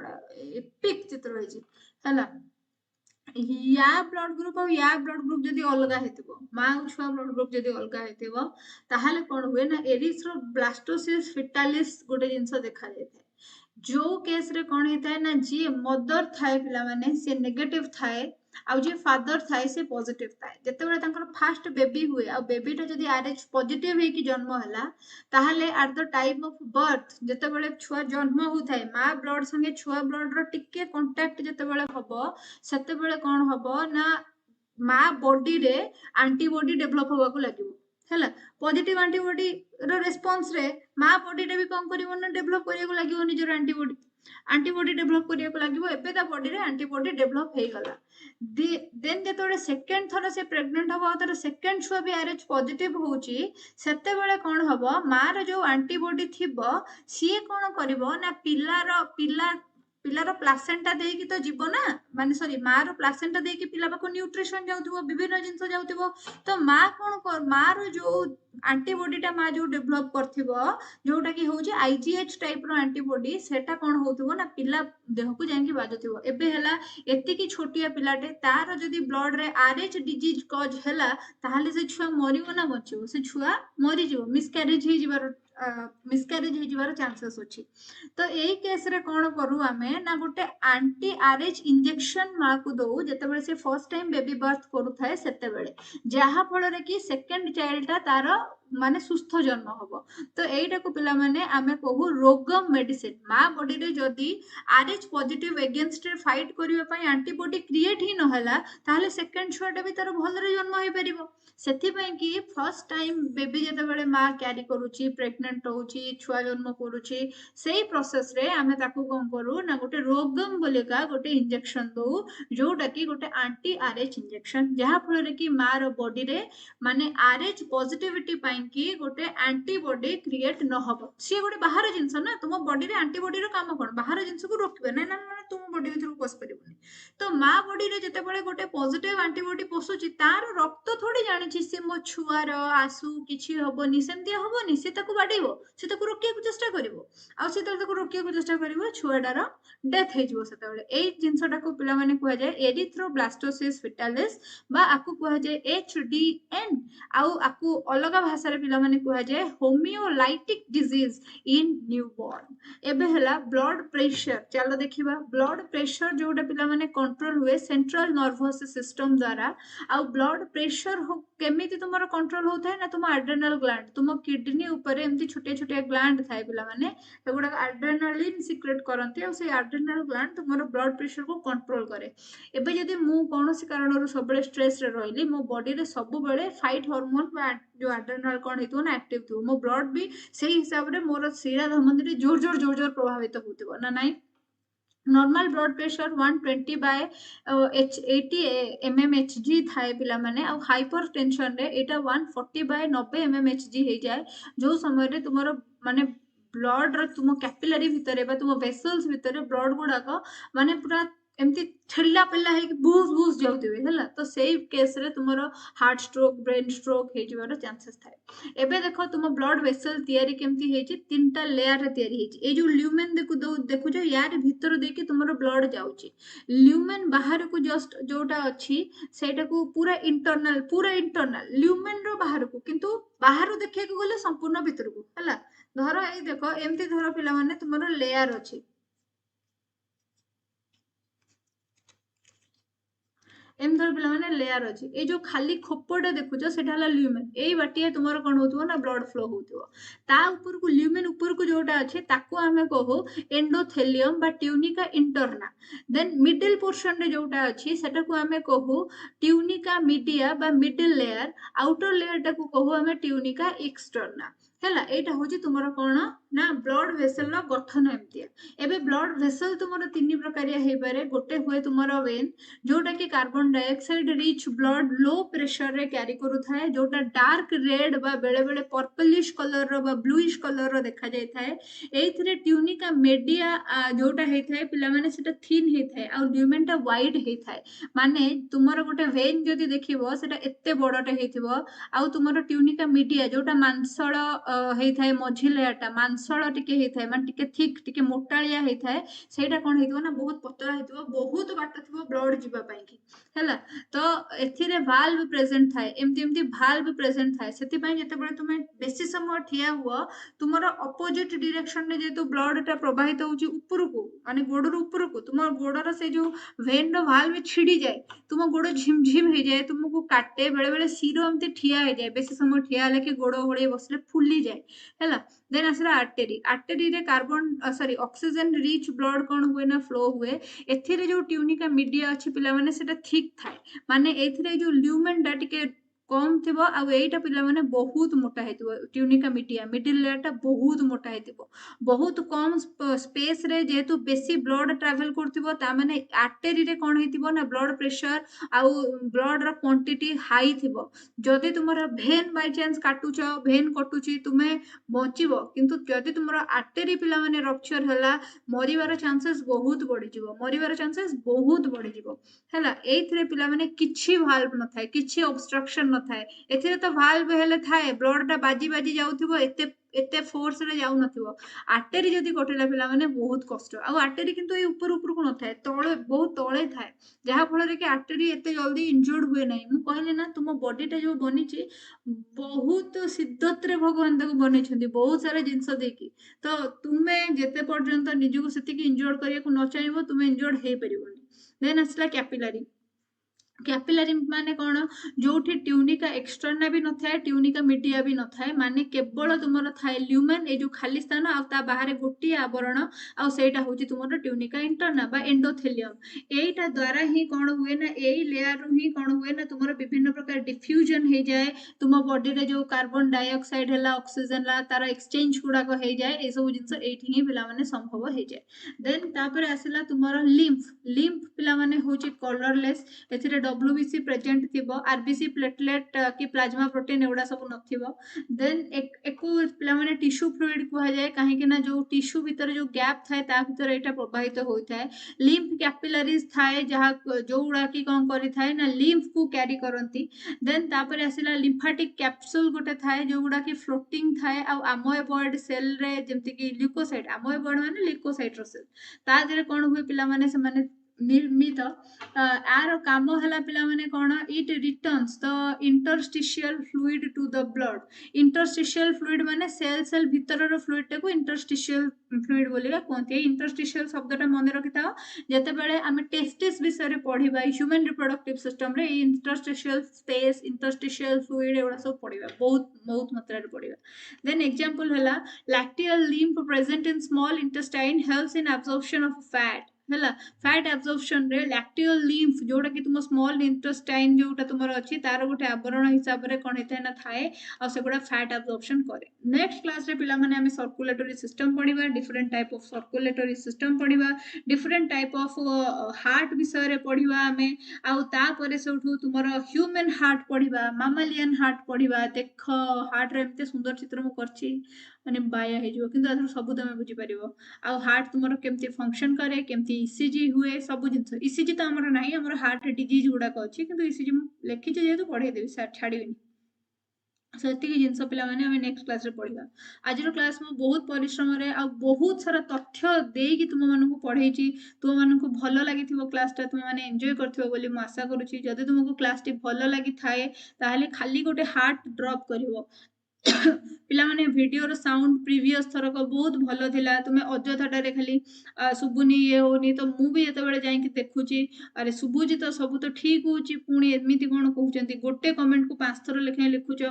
एपिक चित्र होइछि हला या ब्लड ग्रुप और या ब्लड ग्रुप जदि अलगा हेतिबो मां और छुआ ब्लड ग्रुप जदि अलगा हेतिबो ताहाले कोन हुए ना एरिथ्रोब्लास्टोसिस फिटालिस गोटे जिंस देखा जायते जो केस रे कोन हेता है ना जी मदर थाए पिला माने से नेगेटिव थाए आ जे फादर थाए से पॉजिटिव थाए जते बेले तांकर फर्स्ट बेबी हुए आ बेबीटा जदि आरएच पॉजिटिव हे कि जन्म हला ताहाले at the time of birth जते बेले छुआ जन्म होथाय मां ब्लड संगे छुआ ब्लड रो टिके कांटेक्ट जते बेले हबो सेते बेले कोन हबो ना मां बॉडी रे एंटीबॉडी डेवलप होबा को लागिवो हैला पॉजिटिव एंटीबॉडी रो रिस्पांस रे मां बॉडी रे भी कोन करिवो ना डेवलप करिया को लागिवो निजर एंटीबॉडी डेवलप करिया को लागिवो एबे ता बॉडी रे एंटीबॉडी डेवलप हे गला देन जेतोड़े सेकेंड थर से प्रेग्नेंट हबो तर सेकेंड छुआ भी आरएच पॉजिटिव होची सेते बेले कोन हबो मां रो जो एंटीबॉडी थिबो सी कोन करिवो ना पिलार प्लासेंटा देकी तो जीव ना माने सॉरी मां रो प्लासेंटा देकी पिला पाको न्यूट्रिशन जाउथिबो विभिन्न जिंस जाउथिबो तो मां कोन कर मां रो जो एंटीबॉडीटा मां जो डेवलप करथिबो जोटा कि होची आईजीएच टाइप रो एंटीबॉडी सेटा कोन होथिबो ना पिला देह को जांकी बाजुथिबो एबे हला एति की छोटिया पिलाटे तार जदि ब्लड रे आरएच डिजीज कॉज हला ताहाले से छुआ मरिबो ना बचिबो से छुआ मरि जिवो मिसकैरेज हे जिवार मिसकैरेज हे जिवार चांसेस अछि तो एई केस रे कोन करू आमे ना गोटे एंटी आरएच इंजेक्शन मां को दउ जते बेले से फर्स्ट टाइम बेबी बर्थ करू थाए सेते बेले जहा फल रे कि सेकंड चाइल्डटा तार माने सुस्थ जन्म हबो तो एइटा को पिला माने आमे कहू रोगम मेडिसिन मां बॉडी रे जदी आरएच पॉजिटिव अगेंस्ट रे फाइट करिवा पई एंटीबॉडी क्रिएट ही न हला ताहले सेकंड छुआटा भी तार भल रे जन्म होई परिबो सेथि पई कि फर्स्ट टाइम बेबी जते बेले मां कैरी करूची प्रेग्नेंट होउची छुआ जन्म करूची सेही प्रोसेस रे आमे ताकू कोन करू ना गोटे रोगम बोलिका गोटे इंजेक्शन दो जोटा कि गोटे एंटी आरएच इंजेक्शन जहा फल रे कि मां रो बॉडी रे माने आरएच पॉजिटिविटी पई कि गोटे एंटीबॉडी क्रिएट न हबो सी गोटे बाहर जिंस ना तुम बॉडी रे एंटीबॉडी रो काम कोन बाहर जिंस को रोकबे ना ना तुम बॉडी भीतर को पस परिबोनी तो मां बॉडी रे जते बेले गोटे पॉजिटिव एंटीबॉडी पसुची तार रक्त थोड़ी जानिछि से मो छुआर आसु किछि हबोनी सेमती हबोनी से ताको बाडीबो से ताको रोकिया को चेष्टा करिवो आ से ताको रोकिया को चेष्टा करिवो छुआडार डेथ हे जिवो सेते बेले एई जिंसटा को पिला माने कुआ जाय एरिथ्रोब्लास्टोसिस फिटालिस बा आकु कुआ जाय एचडीएन आउ आकु अलगा भाषा रे पिला माने कुआ जाय होमियोलाइटिक डिजीज इन न्यूबॉर्न एबे हला ब्लड प्रेशर चलो देखिबा ब्लड प्रेशर जोटा पिला माने कंट्रोल हुए सेंट्रल नर्वस सिस्टम द्वारा आ ब्लड प्रेशर हो केमिति तुमरो कंट्रोल होता है ना तुम एड्रेनल ग्लैंड तुम किडनी ऊपर एमती छोटे छोटे ग्लैंड थाए पिला माने एगुडा एड्रेनालिन सिक्रेट करंती और से एड्रेनल ग्लैंड तुमरो ब्लड प्रेशर को कंट्रोल करे एबे जदी मु कोनोसी कारणरो सबले स्ट्रेस रे रहली मो बॉडी रे सब बेले फाइट हार्मोन बा जो एड्रेनल कोन हेतु ना एक्टिव थु मो ब्लड भी सेही हिसाब रे मोर शिरा धमनी जोर जोर प्रभावित होतिबो ना नाही normal blood pressure 120 by 80 mmHg थाए पिला माने आ हाइपर टेंशन रे एटा 140 बाय 90 mmHg हे जाय जो समय रे तुमरो माने ब्लड रो तुम कैपिलरी भितरे बा तुम वेसल्स भितरे ब्लड गुडा को माने पूरा एमती ठेला पेला है कि बूस बूस जाउतिबे हला तो सेही केस रे तुमरो हार्ट स्ट्रोक ब्रेन स्ट्रोक हे जिवार चांसेस थाए एबे देखो तुम ब्लड वेसल तयारी केमती हेची तीनटा लेयर रे तयारी हेची ए जो ल्यूमेन देखु जो यार भीतर देकी तुमरो ब्लड जाउची ल्यूमेन बाहर को जस्ट जोटा अछि सेटा को पूरा इंटरनल ल्यूमेन रो बाहर को किंतु बाहर देखै को गले संपूर्ण भीतर को हला धरो ए देखो एमती धरो पिला माने तुमरो लेयर अछि एमती पे मैंने लेयर अच्छी ये जो खाली खोपटा देखुच से ल्यूमेन यही बाटिया तुम कौन हो ना ब्लड फ्लो हो ल्यूमेन ऊपर को जोटा अच्छे आम कहू endothelium tunica interna then middle portion रे जोटा अच्छी सेटा को आम कहू tunica media middle layer outer layer टाको कहू आम ट्यूनिका एक्सटर्ना है एटा हूँ तुम कौन ना ब्लड वेसल गठन एमती एबे ब्लड वेसल तुम तीन प्रकारिया हो पारे गोटे हुए तुम वेन जोटा कि carbon dioxide rich blood low pressure रे कैरी करूथाए जोटा डार्क रेड बेले बेले पर्पलिश कलर रो ब्लूइश कलर रो देखा जाय थाए एथिरे ट्यूनिका मीडिया जोटा हे थाए पिला माने सेटा थिन हे थाए आ ल्यूमेन टा वाइड हे थाए माने तुमर गोटे वेन जदी देखिबो सेटा एत्ते बडटे हेथिबो आ तुमर ट्यूनिका मीडिया जोटा मांसळ हे थाए मझी लेयरटा मांसळ टिके हे थाए माने टिके थिक टिके मोटालिया हे थाए सेटा कोन हेथिबो ना बहुत पतला हेथिबो बहुत बाट थिबो ब्लड जीवा पई की हैला तो एथिरे वाल्व प्रेजेंट थाए एमती एमती वाल्व प्रेजेंट थाए सेति पई जते बळे तुमे बेसी समय ठिया हुआ तुमर अपोजिट डायरेक्शन रे जेतु ब्लड टा प्रवाहित होउची ऊपर को माने गोडर ऊपर को तुम गोडर से जो वेन रो वाल्व छिड़ी जाए तुम गोड़ झिमझिम हो जाए तुमको काटे बेले बेले सिर एमती ठिया हो जाए बेसी समय ठिया हेले कि गोड़ घोड़े बसले फुली जाए हैला देन आसला आर्टेरी आर्टेरी रे carbon sorry oxygen rich blood कौन हुए ना फ्लो हुए एथिरे जो ट्यूनिका मीडिया अच्छी पिला माने सेटा ठीक थाए माने एथिरे जो ल्यूमेन डा टिके कम थिबो आ एटा पिला माने बहुत मोटा हेतिबो ट्यूनिका मीडिया मिडिल लेयर टा बहुत मोटा हेतिबो बहुत कम स्पेस रे जेतु बेसी ब्लड ट्रैवल करथिबो ता माने आर्टेरी रे कोन हेतिबो ना ब्लड प्रेशर आ ब्लड रो क्वांटिटी हाई थिबो जदि तुमरा भेन बाय चांस काटुछ भेन कटुची तुमे बचिबो किंतु जदि तुमरा आर्टेरी पिला माने रप्चर हला मरिवार चांसेस बहुत बढ़ी जीवो मरिवार चांसेस बहुत बढ़ी जीवो हैला एथिरे पिला माने किछि वाल्व न थाए किछि ऑब्स्ट्रक्शन न थाए एथिरे तो वाल्व हेले थाए ब्लड टा बाजी बाजी जाउथिबो एते एते फोर्स रे जाउ नथिबो आर्टेरी जदि कटिला पिला माने बहुत कष्ट आ आर्टेरी किंतु ए ऊपर ऊपर को न थाए तळे बहुत तळे थाए जहा फल रे कि आर्टेरी एते जल्दी इंजर्ड हुए नाही मु कहले ना तुम बॉडी टा जो बनिची बहुत शिद्दत रे भगवान ताको बनेछंती बहुत सारा जिंस देकी तो तुमे जेते पर्यंत निजको सेतिकी इंजर्ड करिया को न चाहबो तुमे इंजर्ड हे परिबोनी देन असला कैपिलरी कैपिलरी माने कौन जो ट्यूनिका एक्सटर्ना भी न थाए ट्यूनिका मीडिया भी न थाए माने केवल तुमर थाए ल्यूमेन ए जो खाली स्थान आ बाहर गोटी आवरण आ सेटा होची तुमर ट्यूनिका इंटरना बा एंडोथेलियम एटा द्वारा ही कौन हुए ना एई लेयर रु ही कौन हुए ना तुमर विभिन्न प्रकार डिफ्यूजन हे जाए तुम बॉडी रे जो कार्बन डाइऑक्साइड हला ऑक्सीजन ला तार एक्सचेंज गुडा को हे जाए ए सब जिंस एठी ही पिला माने संभव हे जाए देन तापर आसिला तुमर लिम्फ लिम्फ पिला माने होची कलरलेस एथिरे डब्ल्यूबीसी प्रेजेंट थिबो आरबीसी प्लेटलेट कि प्लाज्मा प्रोटीन एवडा सब नथिबो देन एको पिला माने टिश्यू फ्लूइड को जाए काहे कि ना जो टिश्यू भीतर जो गैप थाए ता भीतर एटा प्रवाहित होइथाय लिम्फ कैपिलरीज थाए जहा जोउडा कि कोन करि थाए ना लिम्फ को कैरी करंती देन तापर आसिला लिम्फाटिक कैप्सूल गोटे थाए जोउडा कि फ्लोटिंग थाए आ अमोएबॉइड सेल रे जेमति कि ल्यूकोसाइट अमोएबॉइड माने ल्यूकोसाइट रो सेल ता देरे कोन हुए पिला माने से माने निर्मित आर काम है पिला माने कौन it returns the interstitial fluid to the blood interstitial fluid माने सेल सेल भीतर फ्लूइड टाको इंटरस्टिशियल फ्लूइड बोलिबा कहते इंटरस्टिशियल शब्दटा मन रखि था जते बेले आमे टेस्टिस विषय रे पढिबा ह्यूमन रिप्रोडक्टिव सिस्टम रे इंटरस्टिशियल स्पेस इंटरस्टिशियल फ्लूइड एवडा सब पढिबा बहुत बहुत मात्रा रे पढिबा देन एग्जांपल हला lacteal lymph present in small intestine helps in absorption of fat है फैट एब्जॉर्प्शन रे लैक्टियल लिम्फ जोटा कि तुम स्मॉल इंटेस्टाइन जोटा तुमर अछि तार गोटे आवरण हिसाब रे कोन हेते ना थाए आ सेगुडा फैट एब्जॉर्प्शन करे नेक्स्ट क्लास रे पिला माने हमें सर्कुलेटरी सिस्टम पढिबा different type of circulatory system पढिबा डिफरेंट टाइप ऑफ हार्ट विषय रे पढिबा हमें आ ता परे सेठू तुमर ह्यूमन हार्ट पढिबा मामालियन हार्ट पढिबा देख हार्ट रे एते सुंदर चित्र मु करछि माने बाया हे जो किंतु अथर सब तमे बुझी परिबो आ हार्ट तुमर केमती फंक्शन करे केमती ईसीजी हुए सब जिंस ईसीजी तो हमर नाही हमर हार्ट डिजीज गुडा को अछि किंतु ईसीजी मु लेखि जे जेतु पढे देबी सर छाडीबिनी सेतिकी जिंस पिला माने हमें नेक्स्ट क्लास रे पढिबा आज रो क्लास में बहुत परिश्रम रे आ बहुत सारा तथ्य देकी तुम मानकु पढेची तुम मानकु भलो लागिथिबो क्लास ता तुम माने एन्जॉय करथिबो बोली मु आशा करूची जदि तुमको क्लास टी भलो लागि थाए ताहाले खाली गोटे हार्ट ड्रॉप करिवो ପିଲାମାନେ ଭିଡ଼ିଓର ସାଉଣ୍ଡ ପ୍ରିଭିୟସ୍ ଥରକ ବହୁତ ଭଲ ଥିଲା। ତୁମେ ଅଯଥାଟାରେ ଖାଲି ଶୁଭୁନି ଇଏ ହଉନି, ତ ମୁଁ ବି ଯେତେବେଳେ ଯାଇକି ଦେଖୁଛି ଆରେ ଶୁଭୁଛି ତ ସବୁ ତ ଠିକ୍ ହଉଛି, ପୁଣି ଏମିତି କ'ଣ କହୁଛନ୍ତି। ଗୋଟେ କମେଣ୍ଟକୁ 5 ଥର ଲେଖାଏଁ ଲେଖୁଛ,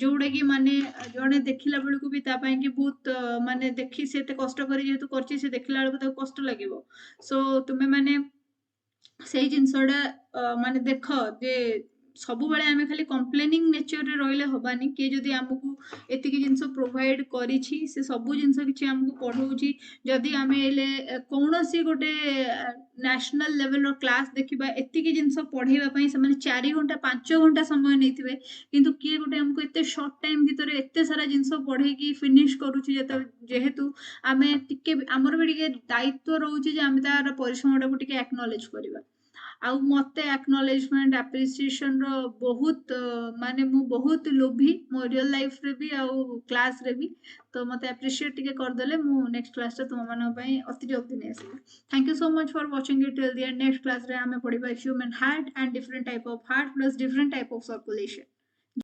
ଯୋଉଟାକି ମାନେ ଜଣେ ଦେଖିଲା ବେଳକୁ ବି ତା ପାଇଁକି ବହୁତ ମାନେ ଦେଖି ସେ ଏତେ କଷ୍ଟ କରି ଯେହେତୁ କରିଛି, ସେ ଦେଖିଲା ବେଳକୁ ତାକୁ କଷ୍ଟ ଲାଗିବ। ସୋ ତୁମେ ମାନେ ସେଇ ଜିନିଷଟା ମାନେ ଦେଖ ଯେ ସବୁବେଳେ ଆମେ ଖାଲି କମ୍ପ୍ଲେନିଂ ନେଚରରେ ରହିଲେ ହବାନି। କିଏ ଯଦି ଆମକୁ ଏତିକି ଜିନିଷ ପ୍ରୋଭାଇଡ୍ କରିଛି, ସେ ସବୁ ଜିନିଷ କିଛି ଆମକୁ ପଢଉଛି। ଯଦି ଆମେ ହେଲେ କୌଣସି ଗୋଟେ ନ୍ୟାସନାଲ ଲେଭେଲର କ୍ଲାସ୍ ଦେଖିବା, ଏତିକି ଜିନିଷ ପଢେଇବା ପାଇଁ ସେମାନେ 4 ଘଣ୍ଟା 5 ଘଣ୍ଟା ସମୟ ନେଇଥିବେ, କିନ୍ତୁ କିଏ ଗୋଟେ ଆମକୁ ଏତେ ସର୍ଟ ଟାଇମ୍ ଭିତରେ ଏତେ ସାରା ଜିନିଷ ପଢେଇକି ଫିନିଶ କରୁଛି ଯେହେତୁ ଆମେ ଟିକେ ଆମର ବି ଟିକେ ଦାୟିତ୍ୱ ରହୁଛି ଯେ ଆମେ ତାର ପରିଶ୍ରମଟାକୁ ଟିକେ ଆକ୍ନଲେଜ୍ କରିବା। ଆଉ ମତେ ଆକ୍ନଲେଜମେଣ୍ଟ ଆପ୍ରିସିଏସନର ବହୁତ ମାନେ ମୁଁ ବହୁତ ଲୋଭି ମୋ ରିଅଲ ଲାଇଫରେ ବି ଆଉ କ୍ଲାସରେ ବି। ତ ମତେ ଆପ୍ରିସିଏଟ ଟିକେ କରିଦେଲେ ମୁଁ ନେକ୍ସଟ କ୍ଲାସରେ ତୁମମାନଙ୍କ ପାଇଁ ଅତି ଜଲ୍ଦି ନେଇ ଆସିବି। Thank you so much for watching it till the end. Next class ରେ ଆମେ ପଢିବା human heart and different type of heart plus different type of circulation.